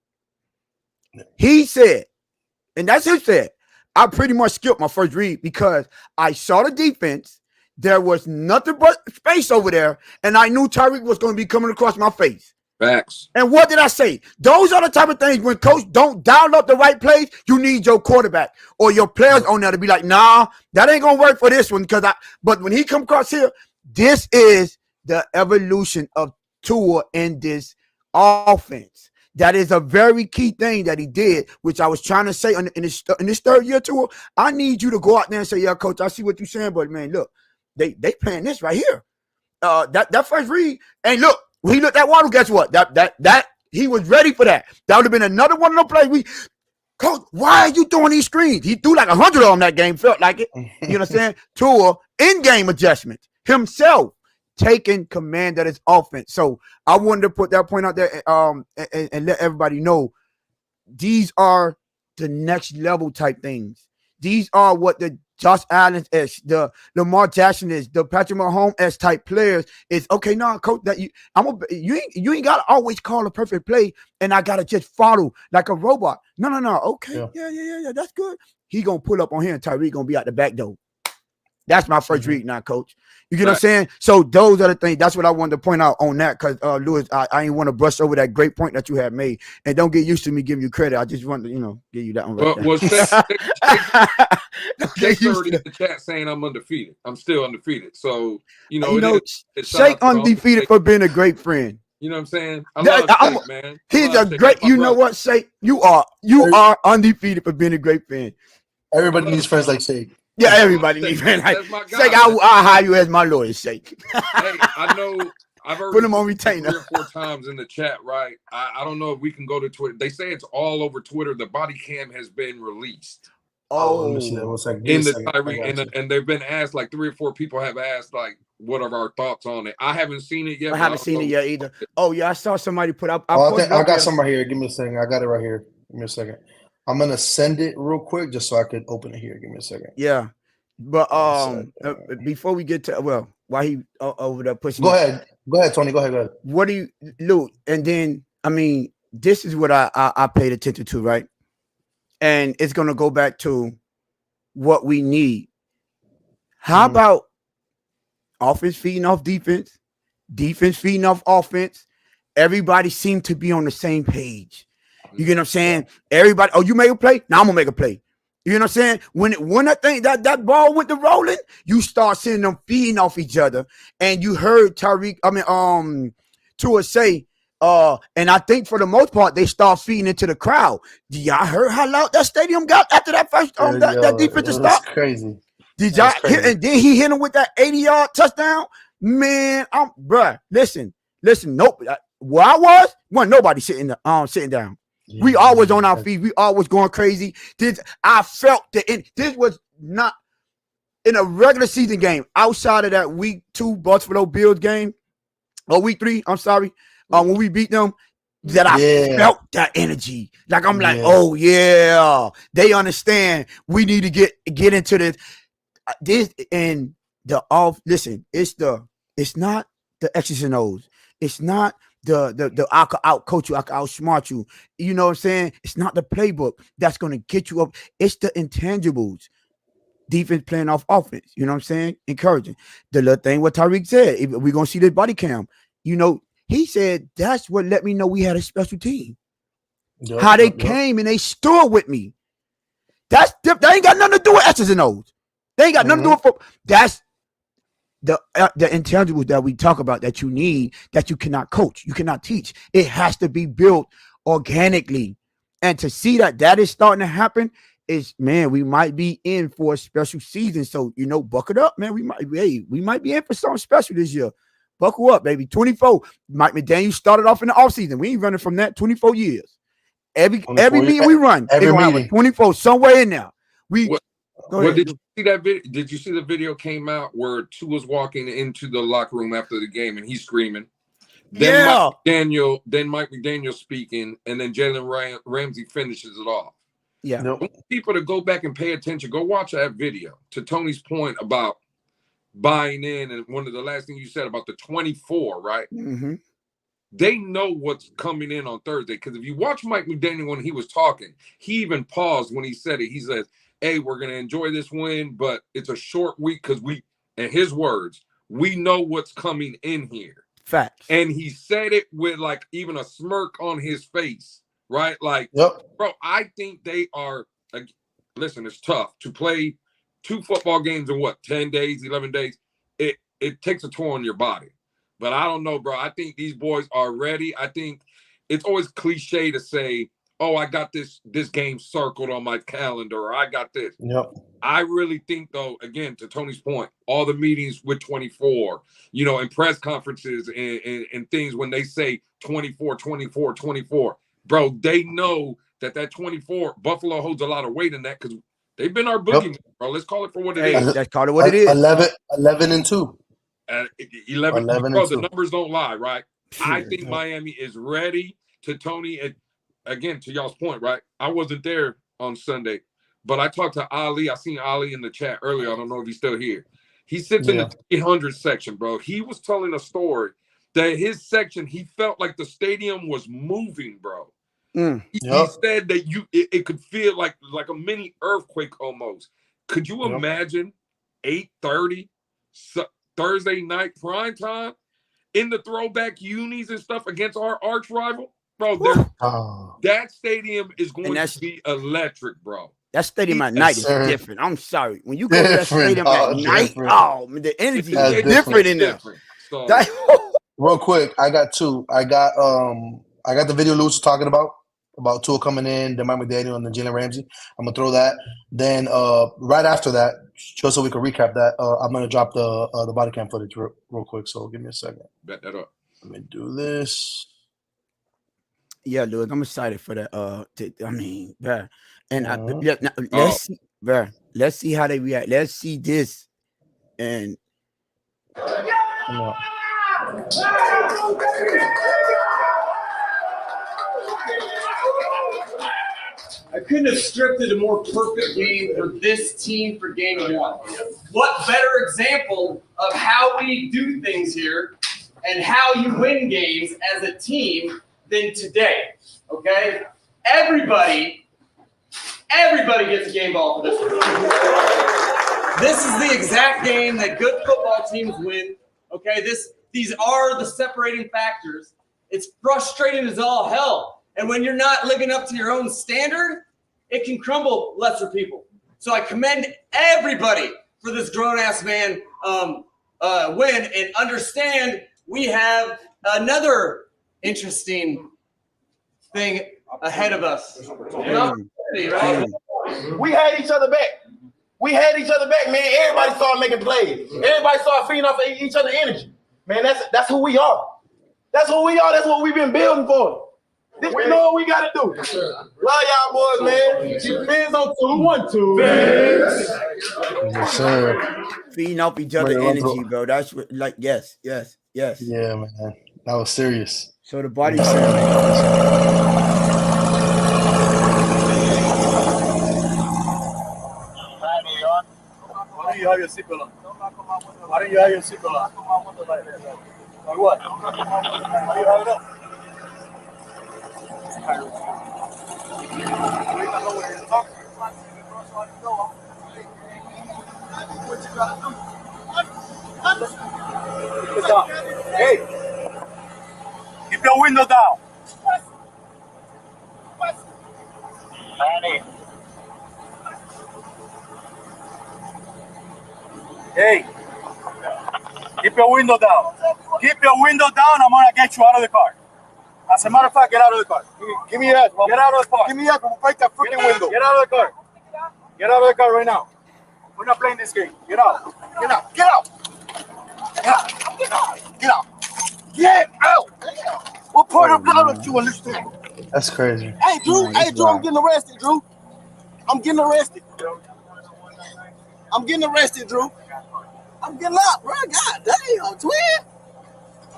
He said, and that's his said, I pretty much skipped my first read because I saw the defense. There was nothing but space over there, and I knew Tyreek was going to be coming across my face. Facts. And what did I say? Those are the type of things when coach don't dial up the right plays, you need your quarterback or your players on there to be like, nah, that ain't going to work for this one. But when he come across here, this is the evolution of Tua in this offense. That is a very key thing that he did, which I was trying to say in this third year Tua. I need you to go out there and say, yeah, coach, I see what you're saying, but man, look. They playing this right here. That first read, and look, when he looked at Waddle, guess what? That he was ready for that. That would have been another one of those plays. Coach, why are you throwing these screens? He threw like 100 of them that game, felt like it. You understand? Tua, in-game adjustment, himself taking command of his offense. So I wanted to put that point out there and let everybody know these are the next level type things. These are what the Josh Allen is, the Lamar Jackson is, the Patrick Mahomes type players is. Okay, no, coach, that you ain't gotta always call a perfect play, and I gotta just follow like a robot. No. Okay, yeah, that's good. He gonna pull up on here, and Tyreek gonna be out the back door. That's my first read now, coach. You get what I'm saying? So those are the things. That's what I wanted to point out on that because, Lewis, I ain't want to brush over that great point that you have made. And don't get used to me giving you credit. I just wanted to, give you that one right there. Shake 30 in the chat saying I'm undefeated. I'm still undefeated. So, Shake undefeated for being a great friend. You know what I'm saying? I love Shake, man. He's a great, you know what, Shake? You are undefeated for being a great friend. Everybody needs friends like Shake. Yeah, everybody needs friends. Shake, I'll hire you as my lawyer, Shake. Hey, I know I've heard put him on retainer 3 or 4 times in the chat, right? I don't know if we can go to Twitter. They say it's all over Twitter. The body cam has been released. Let me see that. 1 second. In the Tyreek, and they've been asked, like 3 or 4 people have asked, like, what are our thoughts on it? I haven't seen it yet. I haven't seen it yet either. Oh yeah, I saw somebody put up. I got some right here. Give me a second. I got it right here. Give me a second. I'm gonna send it real quick just so I could open it here. Give me a second. Yeah, but before we get to while he over there pushing. Go ahead. Go ahead, Tony. Go ahead. What do you, Lou? And then, I mean, this is what I paid attention to, right? And it's going to go back to what we need. How about offense feeding off defense, defense feeding off offense? Everybody seemed to be on the same page. You get what I'm saying? Everybody, you make a play? Now I'm going to make a play. You know what I'm saying? When that ball went to rolling, you start seeing them feeding off each other. And you heard Tua say, and I think for the most part, they start feeding into the crowd. Did y'all heard how loud that stadium got after that first that defensive stop? Crazy. Did y'all hear? And then he hit him with that 80-yard touchdown. Man, listen. Nope. Where I wasn't nobody sitting down. Yeah, we always on our feet. We always going crazy. I felt this was not in a regular season game outside of that week 2 Buffalo Bills game or week 3. I'm sorry. When we beat them, that I felt that energy. Like I'm like, oh yeah, they understand. We need to get into this and the off. Listen, it's not the X's and O's. It's not the I could out coach you, I could outsmart you. You know what I'm saying? It's not the playbook that's gonna get you up. It's the intangibles. Defense playing off offense. You know what I'm saying? Encouraging. The little thing what Tyreek said. We're gonna see the body cam. You know, he said that's what let me know we had a special team. How they came and they stood with me. That ain't got nothing to do with X's and O's. They ain't got nothing to do with that's the intangibles that we talk about that you need, that you cannot coach, you cannot teach. It has to be built organically. And to see that is starting to happen is, man, we might be in for a special season. So, buckle up, man. We might be in for something special this year. Buckle up, baby. 24. Mike McDaniel started off in the offseason. We ain't running from that 24 years. Every meeting we run, they're going to have 24 somewhere in there. Did you see that video? Did you see the video came out where Tua's walking into the locker room after the game and he's screaming? Then Mike McDaniel speaking, and then Jalen Ramsey finishes it off. Yeah. I want people to go back and pay attention. Go watch that video. To Tony's point about buying in, and one of the last things you said about the 24, right? Mm-hmm. They know what's coming in on Thursday. Because if you watch Mike McDaniel when he was talking, he even paused when he said it. He says, hey, we're going to enjoy this win, but it's a short week because in his words, we know what's coming in here. Facts. And he said it with like even a smirk on his face, right? Like, bro, I think they are, listen, it's tough to play 2 football games in 10 days, 11 days. It takes a toll on your body. But I don't know, bro. I think these boys are ready. I think it's always cliche to say, oh, I got this game circled on my calendar, or I got this. Yep. I really think, though, again, to Tony's point, all the meetings with 24, and press conferences and things when they say 24, 24, 24, bro, they know that 24, Buffalo holds a lot of weight in that because they've been our boogeyman, bro. Let's call it for what it is. Let's call it what it is. 11-2. 11 bro, the numbers don't lie, right? I think Miami is ready. To Tony, again, to y'all's point, right? I wasn't there on Sunday, but I talked to Ali. I seen Ali in the chat earlier. I don't know if he's still here. He sits in the 300 section, bro. He was telling a story that his section, he felt like the stadium was moving, bro. He said that it could feel like a mini earthquake almost. Could you imagine 8:30 Thursday night prime time in the throwback unis and stuff against our arch rival? Bro, that stadium is going to be electric, bro. That stadium at night is different. I'm sorry. When you go to that stadium at night, the energy is different in there. So, real quick, I got 2. I got the video Lou was talking about Tua coming in, then Mike McDaniel, and then Jalen Ramsey. I'm gonna throw that. Then right after that, just so we can recap that, I'm gonna drop the body cam footage real quick. So give me a second. Bet that up. Let me do this. Yeah, dude, I'm excited for that. Let's see how they react. Let's see this, and I couldn't have scripted a more perfect game for this team for game 1. What better example of how we do things here and how you win games as a team than today. Okay? Everybody gets a game ball for this one. This is the exact game that good football teams win. Okay? These are the separating factors. It's frustrating as all hell. And when you're not living up to your own standard, it can crumble lesser people. So I commend everybody for this grown-ass man win, and understand we have another interesting thing ahead of us. Right? We had each other back. Man. Everybody started making plays. Everybody started feeding off each other's energy. Man, that's who we are. That's who we are. That's what we've been building for. We know what we got to do. Love y'all boys, man. Keep Fins on 2 1 2. Yes, sir. Feeding off each other's energy, bro. That's what, like, yes. Yeah, man. That was serious. So the body. Why don't you have your seatbelt on? Why don't you have your seatbelt on? Like what? Why do you have it up? Hey, keep your window down. Hey, keep your window down. Keep your window down. I'm gonna get you out of the car. As a matter of fact, get out of the car. Give me your ass. Get out of the car. Give me your ass. Break that freaking window. Get out of the car. Get out of the car right now. We're not playing this game. Get out. Get out. Get out. Get out. Get out. Get out. Get out. What part of blood don't you understand? That's crazy. Hey, Drew. Hey, Drew. I'm getting arrested, Drew. I'm getting arrested. Drew. I'm getting out, bro. God damn, twin.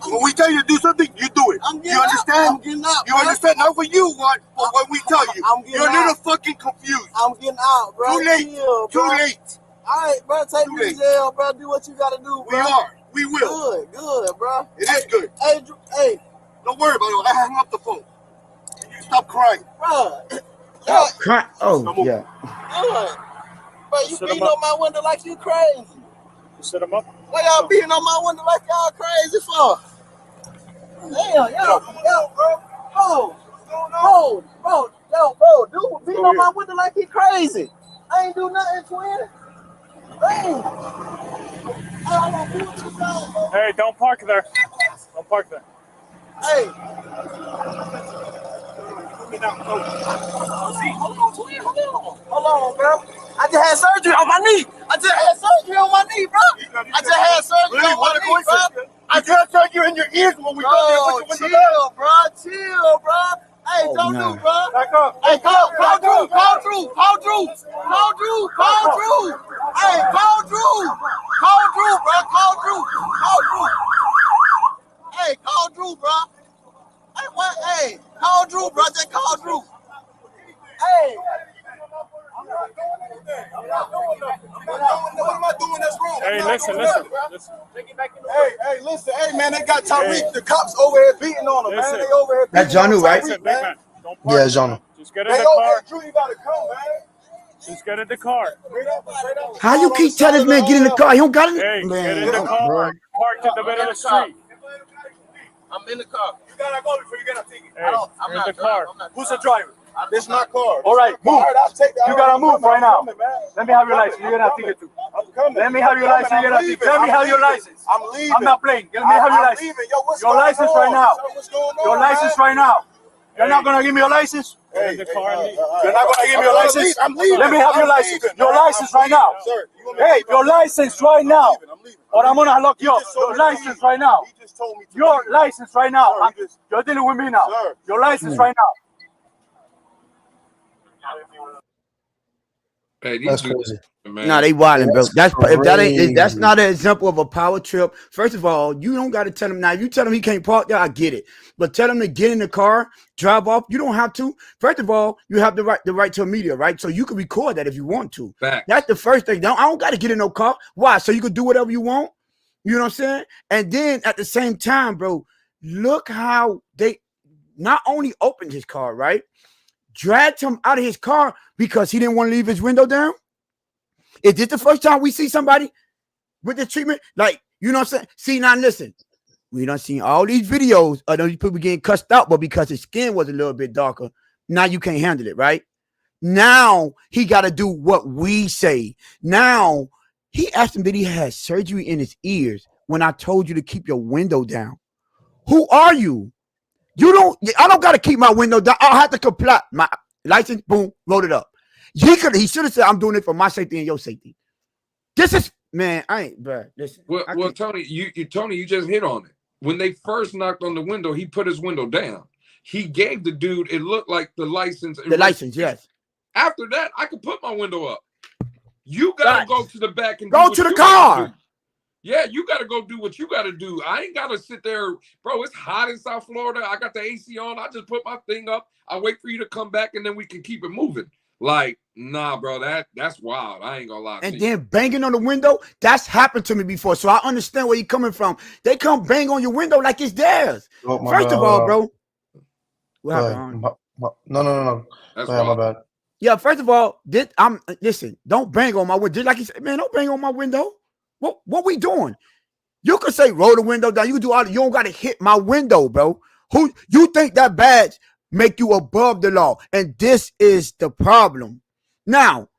When we tell you to do something, you do it. You understand? I'm getting out. You understand? Not what you want, but what we tell you. You're a little fucking confused. I'm getting out, bro. Too late. Chill, Too late. All right, bro. Take me to jail, bro. Do what you gotta do, bro. We are. We will. Good, bro. It is good. Hey, Drew. Hey, don't worry about it. I hung up the phone. You stop crying, bro. Cry. Oh, yeah. Good. Bro, you beating on my window like you crazy. You set him up. Why y'all beating on my window like y'all crazy for? Damn, yo, bro. Dude, beating on my window like he crazy. I ain't do nothing, twin. Damn. Hey, don't park there. Don't park there. Hey. Hold on, twin. Hold on, bro. I just had surgery on my knee. bro. I just had surgery on my knee, bro. I just heard you in your ears when we go there. Chill, bro. Hey, don't do, bro. Back up. Hey, call Drew. Hey, call Drew. Call Drew, bro. Hey, call Drew, bro. Hey, what? Hey, call Drew, bro. Just call Drew. Hey. I'm not doing nothing. What am I doing that's wrong? Hey, listen. Hey, listen. Hey, man, they got Tyreek. The cops over here beating on him, man. They over here beating That's John, right? Big man. Don't park. Yeah, John. Just get in the car. Drew, you gotta come, man. Just get in the car. How you keep telling this man get in the car? He don't got it. Hey, Man, get in the car. Parked in the middle of the street. I'm in the car. You gotta go before you get a ticket. Hey, I'm in the car. Who's the driver? This is my car. All right, move. You gotta move right now. Let me have your license. You're gonna ticket too. Let me have your license. You're gonna ticket. Let me have your license. I'm leaving. I'm not playing. Let me have your license. Your license right now. Your license right now. You're not gonna give me your license. Hey, You're not gonna give me your license. I'm leaving. Let me have your license. Your license right now. Hey, your license right now. Or I'm gonna lock you up. Your license right now. Your license right now. You're dealing with me now. Your license right now. Hey, That's crazy. man. Nah, they wilding, bro. That's That's not an example of a power trip. First of all, you don't got to tell him now. You tell him he can't park there, I get it. But tell him to get in the car, drive off. You don't have to. First of all, you have the right to a media, right? So you can record that if you want to. Fact. That's the first thing. I don't got to get in no car. Why? So you can do whatever you want. You know what I'm saying? And then at the same time, bro, look how they not only opened his car, right? Dragged him out of his car because he didn't want to leave his window down. Is this the first time we see somebody with the treatment? Like, you know what I'm saying? See, now listen. We done seen all these videos of those people getting cussed out, but because his skin was a little bit darker, now you can't handle it, right? Now he got to do what we say. Now he asked him, did he have surgery in his ears when I told you to keep your window down? Who are you? I don't got to keep my window down. I'll have to comply. My license, boom, load it up. He should have said, I'm doing it for my safety and your safety. This is, man, I ain't, bro. Listen. Well, Tony, you just hit on it. When they first knocked on the window, he put his window down. He gave the dude, it looked like the license. The license, yes. After that, I could put my window up. You got to go to the back and go to the car. Yeah, you got to go do what you got to do. I ain't got to sit there. Bro, it's hot in South Florida. I got the AC on. I just put my thing up. I wait for you to come back, and then we can keep it moving. Like, nah, bro, that's wild. I ain't gonna lie. And then banging on the window, that's happened to me before. So I understand where you're coming from. They come bang on your window like it's theirs. First of all, bro. What happened? No. That's my bad. Yeah, first of all, listen, don't bang on my window. Just like he said, man, don't bang on my window. What we doing? You could say roll the window down. You can do all. You don't gotta hit my window, bro. Who you think that badge make you above the law? And this is the problem. Now,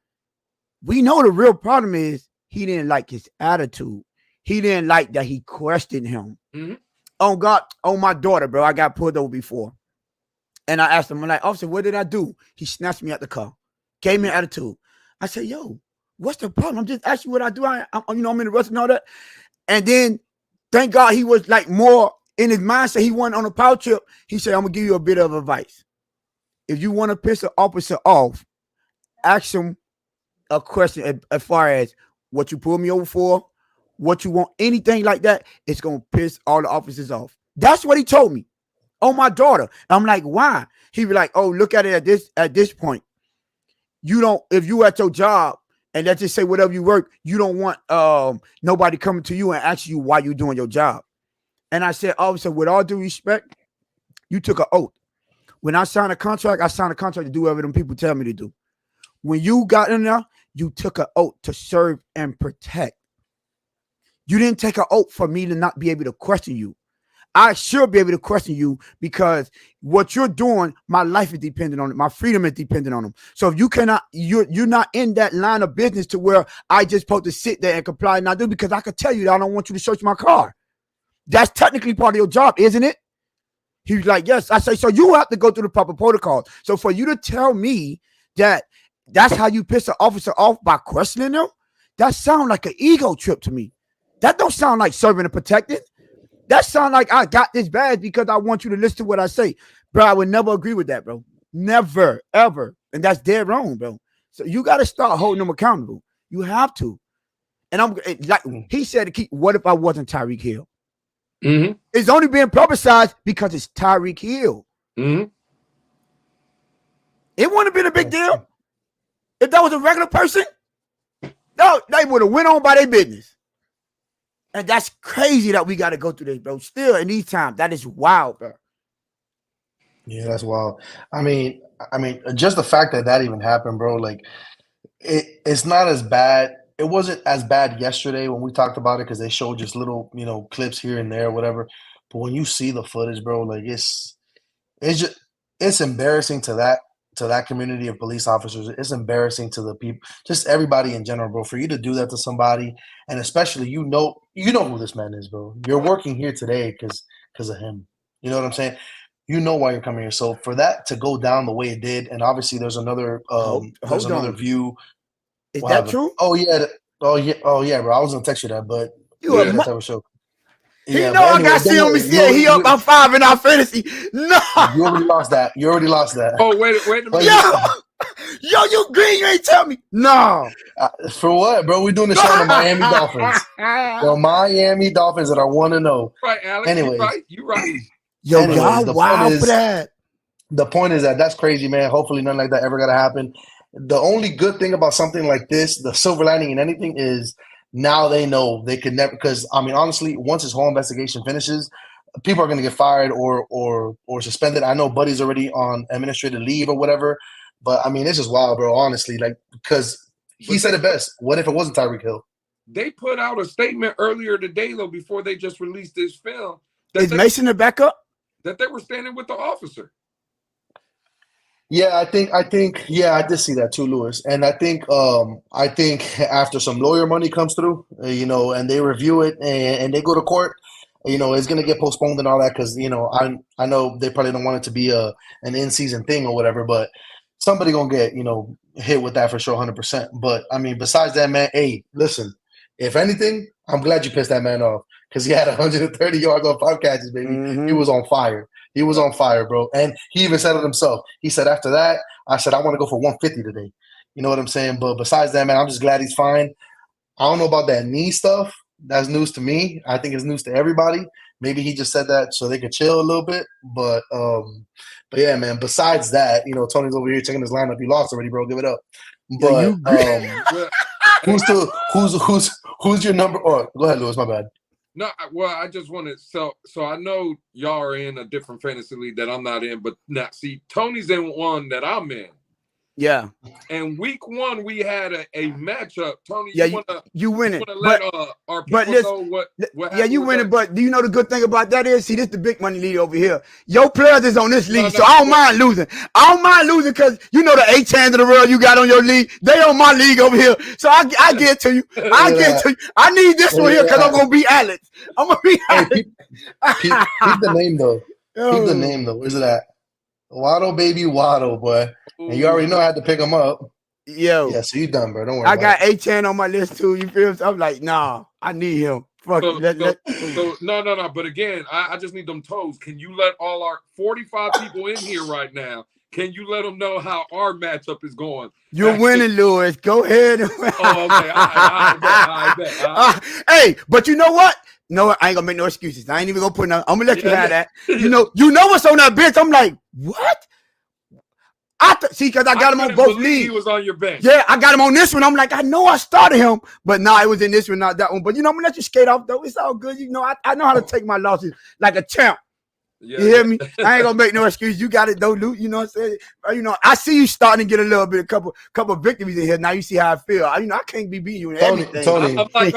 we know the real problem is he didn't like his attitude. He didn't like that he questioned him. Mm-hmm. On God, on my daughter, bro. I got pulled over before. And I asked him, I'm like, officer, what did I do? He snatched me out the car, gave me an attitude. I said, yo, what's the problem? I'm just asking what I do. I'm in the rust and all that. And then, thank God, he was like more in his mindset. He went on a power trip. He said, I'm going to give you a bit of advice. If you want to piss an officer off, ask him a question as far as what you pulled me over for, what you want, anything like that. It's going to piss all the officers off. That's what he told me. Oh, my daughter. I'm like, why? He be like, oh, look at it at this point. You don't, if you at your job and let's just say whatever you work, you don't want nobody coming to you and asking you why you're doing your job. And I said, officer, with all due respect, you took an oath. When I signed a contract to do whatever them people tell me to do. When you got in there, you took an oath to serve and protect. You didn't take an oath for me to not be able to question you. I should be able to question you because what you're doing, my life is dependent on it. My freedom is dependent on them. So if you cannot, you're not in that line of business to where I just supposed to sit there and comply and not do, because I could tell you that I don't want you to search my car. That's technically part of your job, isn't it? He's like, yes. I say, so you have to go through the proper protocol. So for you to tell me that that's how you piss an officer off by questioning them, that sounds like an ego trip to me. That don't sound like serving and protecting. That sounds like I got this badge because I want you to listen to what I say. Bro, I would never agree with that, bro. Never, ever. And that's dead wrong, bro. So you got to start holding them accountable. You have to. And I'm like, he said to keep, what if I wasn't Tyreek Hill? Mm-hmm. It's only being publicized because it's Tyreek Hill. Mm-hmm. It wouldn't have been a big deal. If that was a regular person, no, they would have went on by their business. And that's crazy that we got to go through this, bro. Still, in these times, that is wild, bro. Yeah, that's wild. I mean, just the fact that even happened, bro. Like, it's not as bad. It wasn't as bad yesterday when we talked about it because they showed just little, clips here and there, whatever. But when you see the footage, bro, like it's embarrassing to that community of police officers. It's embarrassing to the people, just everybody in general, bro. For you to do that to somebody, and especially you know who this man is, bro. You're working here today because of him. You know what I'm saying? You know why you're coming here. So for that to go down the way it did, and obviously there's another view. Is that true? Oh yeah, bro. I was gonna text you that, but that type of show. Yeah, I got see on me. He up by 5 in our fantasy. No, you already lost that. Oh wait a minute. Yo, you green? You ain't tell me. No. For what, bro? We're doing the show on the Miami Dolphins. The Miami Dolphins that I want to know. Right, Alex. Anyways, you're right. Yo, y'all wild for that. The point is that's crazy, man. Hopefully nothing like that ever gotta happen. The only good thing about something like this, the silver lining in anything, is now they know they could never. Because I mean, honestly, once this whole investigation finishes, people are going to get fired or suspended. I know Buddy's already on administrative leave or whatever, but I mean, it's just wild, bro. Honestly, like because he said it best. What if it wasn't Tyreek Hill? They put out a statement earlier today, though, before they just released this film. Is Mason the backup? That they were standing with the officer. Yeah, I think, yeah, I did see that too, Lewis. And I think after some lawyer money comes through, and they review it and they go to court, it's gonna get postponed and all that because I know they probably don't want it to be an in-season thing or whatever, but somebody gonna get hit with that for sure, 100%. But I mean, besides that, man, hey, listen, if anything, I'm glad you pissed that man off because he had 130 yards on 5 catches, baby. Mm-hmm. He was on fire. He was on fire, bro. And he even said it himself. He said, after that, I said, I want to go for 150 today. You know what I'm saying? But besides that, man, I'm just glad he's fine. I don't know about that knee stuff. That's news to me. I think it's news to everybody. Maybe he just said that so they could chill a little bit. But yeah, man, besides that, Tony's over here checking his lineup. You lost already, bro. Give it up. But who's your number? Oh, go ahead, Lewis. My bad. No, well, I just wanted so I know y'all are in a different fantasy league that I'm not in, but now see, Tony's in one that I'm in. Yeah. And week 1 we had a matchup. Tony, yeah, you winning. Let our people know what yeah, you winning. But do you know the good thing about that is? See, this is the big money league over here. Your players is on this league, so I don't mind losing. I don't mind losing because the 8 hands of the world you got on your league. They on my league over here, so I get to you. I get to you. I need this one here because I'm gonna be Alex. I'm gonna be Alex. Keep the name though. Keep the name though. Where's it at? Waddle, baby, Waddle, boy. And you already know I had to pick him up. Yo. Yeah, so you done, bro. Don't worry. I got A-Chan on my list too. You feel me? I'm like, nah, I need him. Fuck so no. But again, I just need them toes. Can you let all our 45 people in here right now? Can you let them know how our matchup is going? You're winning, Lewis. Go ahead. Oh, okay. I bet. Hey, but you know what? No, I ain't gonna make no excuses. I ain't even gonna put no. I'm gonna let you have that. You know what's on that bench. I'm like, what? See, because I got him on both leagues. He was on your bench. Yeah, I got him on this one. I'm like, I know I started him, but it was in this one, not that one. But I'm gonna let you skate off though. It's all good. I know how to take my losses like a champ. Yeah, you hear me? I ain't gonna make no excuse. You got it though, Luke. You know what I'm saying? I see you starting to get a little bit, a couple victories in here. Now you see how I feel. I can't be beating you in everything. Tony, I'm like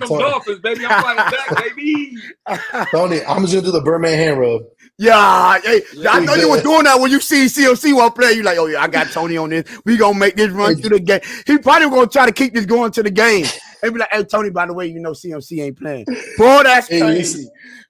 them Dolphins, baby. I'm fighting back, baby. Tony, I'm just gonna do the Birdman hand rub. Yeah, hey, I know you were doing that when you see CMC one player. You like, oh yeah, I got Tony on this. We gonna make this run through the game. He probably gonna try to keep this going to the game. And be like, hey Tony, by the way, CMC ain't playing. Boy, that's crazy.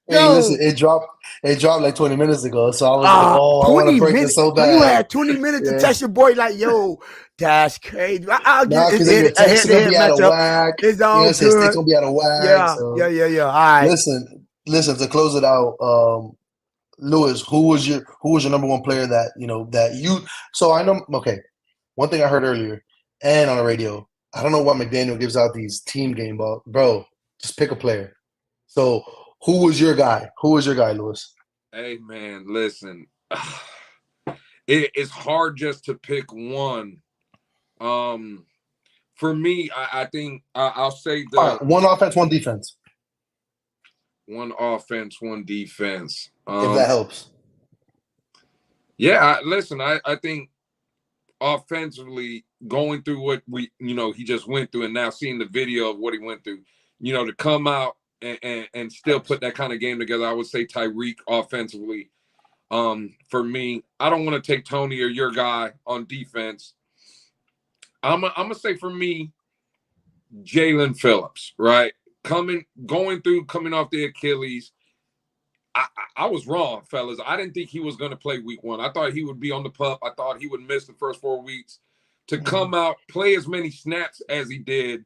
Listen, it dropped like 20 minutes ago. So I was like, I want to break this so bad. You had 20 minutes to text your boy like, yo, that's crazy. I'll get it. It's gonna be out of whack. It's all good. It's gonna be out of whack. Yeah. All right. Listen. To close it out, Lewis, who was your number one player that you? So I know. Okay, one thing I heard earlier and on the radio. I don't know why McDaniel gives out these team game ball, bro. Just pick a player. So who was your guy? Lewis? Hey man, listen. It's hard just to pick one. For me, I think I'll say one offense, one defense. One offense, one defense. If that helps. Yeah, listen, I think offensively going through what he just went through and now seeing the video of what he went through, to come out and still put that kind of game together, I would say Tyreek offensively. For me, I don't want to take Tony or your guy on defense. I'm gonna say for me, Jalen Phillips, right? Coming off the Achilles. I was wrong, fellas. I didn't think he was going to play week 1. I thought he would be on the pup. I thought he would miss the first 4 weeks. To come out, play as many snaps as he did,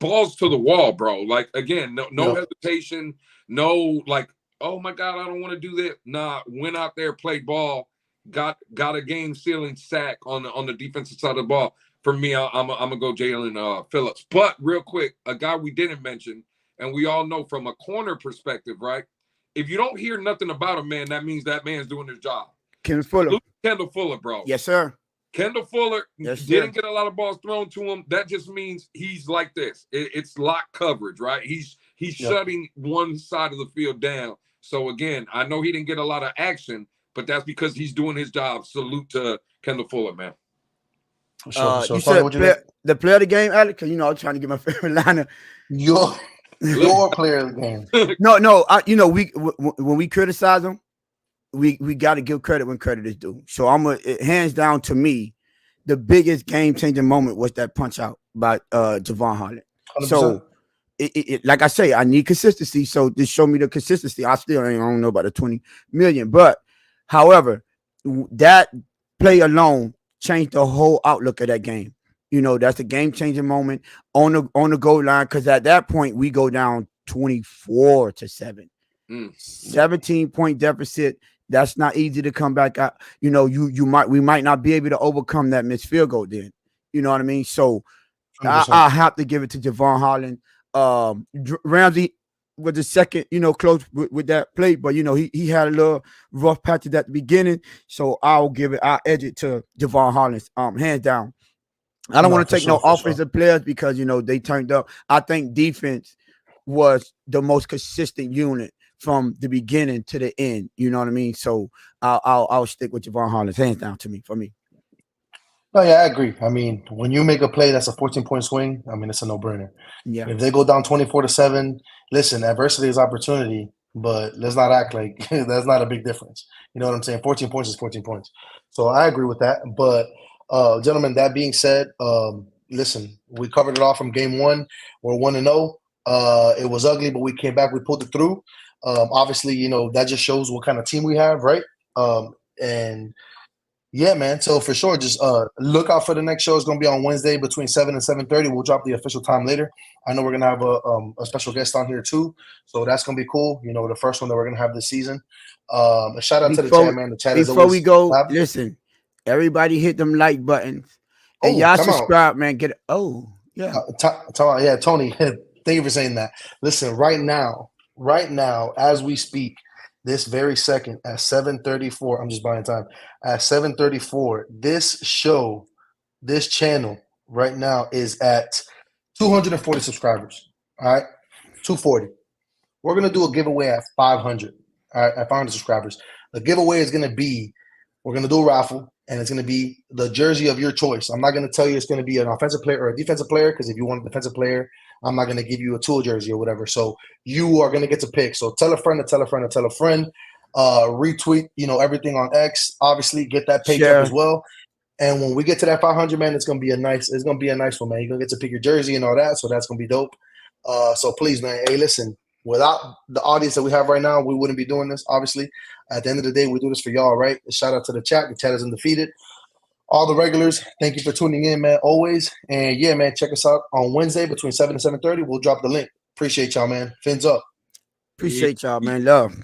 balls to the wall, bro. Like, again, no hesitation, no like, oh my God, I don't want to do that. Nah, went out there, played ball, got a game-sealing sack on the defensive side of the ball. For me, I'm gonna go Jalen Phillips. But real quick, a guy we didn't mention, and we all know from a corner perspective, right? If you don't hear nothing about a man, that means that man's doing his job. Kendall Fuller. Kendall Fuller, bro. Yes, sir. Kendall Fuller Yes, sir. didn't get a lot of balls thrown to him. That just means he's like this. It's lock coverage, right? He's shutting one side of the field down. So again, I know he didn't get a lot of action, but that's because he's doing his job. Salute to Kendall Fuller, man. Sure. You Tony, said the player of the game, Alex? Because, I'm trying to get my favorite liner. Your player of the game. No. When we criticize him, we got to give credit when credit is due. So hands down to me, the biggest game-changing moment was that punch out by Javon Holland. 100%. So like I say, I need consistency. So just show me the consistency. I don't know about the 20 million, but however, that play alone changed the whole outlook of that game. That's a game-changing moment on the goal line, because at that point we go down 24-7, 17-point deficit. That's not easy to come back out. We might not be able to overcome that missed field goal then. You know what I mean? So I have to give it to Javon Holland. Ramsey was the second, close with that play, but he had a little rough patch at the beginning. So I'll edge it to Javon Holland, hands down. I don't want to take no offensive players because they turned up. I think defense was the most consistent unit from the beginning to the end. You know what I mean? So I'll stick with Javon Holland, hands down for me. No, yeah, I agree. I mean, when you make a play that's a 14-point swing, I mean, it's a no-brainer. Yeah. If they go down 24-7, listen, adversity is opportunity, but let's not act like that's not a big difference. You know what I'm saying? 14 points is 14 points. So I agree with that. But, gentlemen, that being said, listen, we covered it all from game one. We're 1-0. It was ugly, but we came back. We pulled it through. Obviously, that just shows what kind of team we have, right? And yeah, man. So for sure, just look out for the next show. It's going to be on Wednesday between 7 and 7:30. We'll drop the official time later. I know we're going to have a special guest on here too. So that's going to be cool. The first one that we're going to have this season. A shout out to the chat, man. The chat is always before we go, listen, everybody hit them like buttons. And y'all subscribe, man. Get it. Oh, yeah. Yeah, Tony, thank you for saying that. Listen, right now, as we speak, this very second at 7:34, I'm just buying time. At 7:34, this channel right now is at 240 subscribers. All right, 240. We're gonna do a giveaway at 500. All right, at 500 subscribers. The giveaway is gonna be, we're gonna do a raffle, and it's gonna be the jersey of your choice. I'm not gonna tell you it's gonna be an offensive player or a defensive player, because if you want a defensive player, I'm not going to give you a tool jersey or whatever. So you are going to get to pick. So tell a friend to tell a friend to tell a friend. Retweet, everything on X. Obviously, get that page up as well. And when we get to that 500, man, it's going to be a nice one, man. You're going to get to pick your jersey and all that. So that's going to be dope. So please, man, hey, listen, without the audience that we have right now, we wouldn't be doing this. Obviously, at the end of the day, we do this for y'all, right? Shout out to the chat. The chat is undefeated. All the regulars, thank you for tuning in, man, always. And, yeah, man, check us out on Wednesday between 7 and 7:30. We'll drop the link. Appreciate y'all, man. Fins up. Appreciate y'all, man. Love.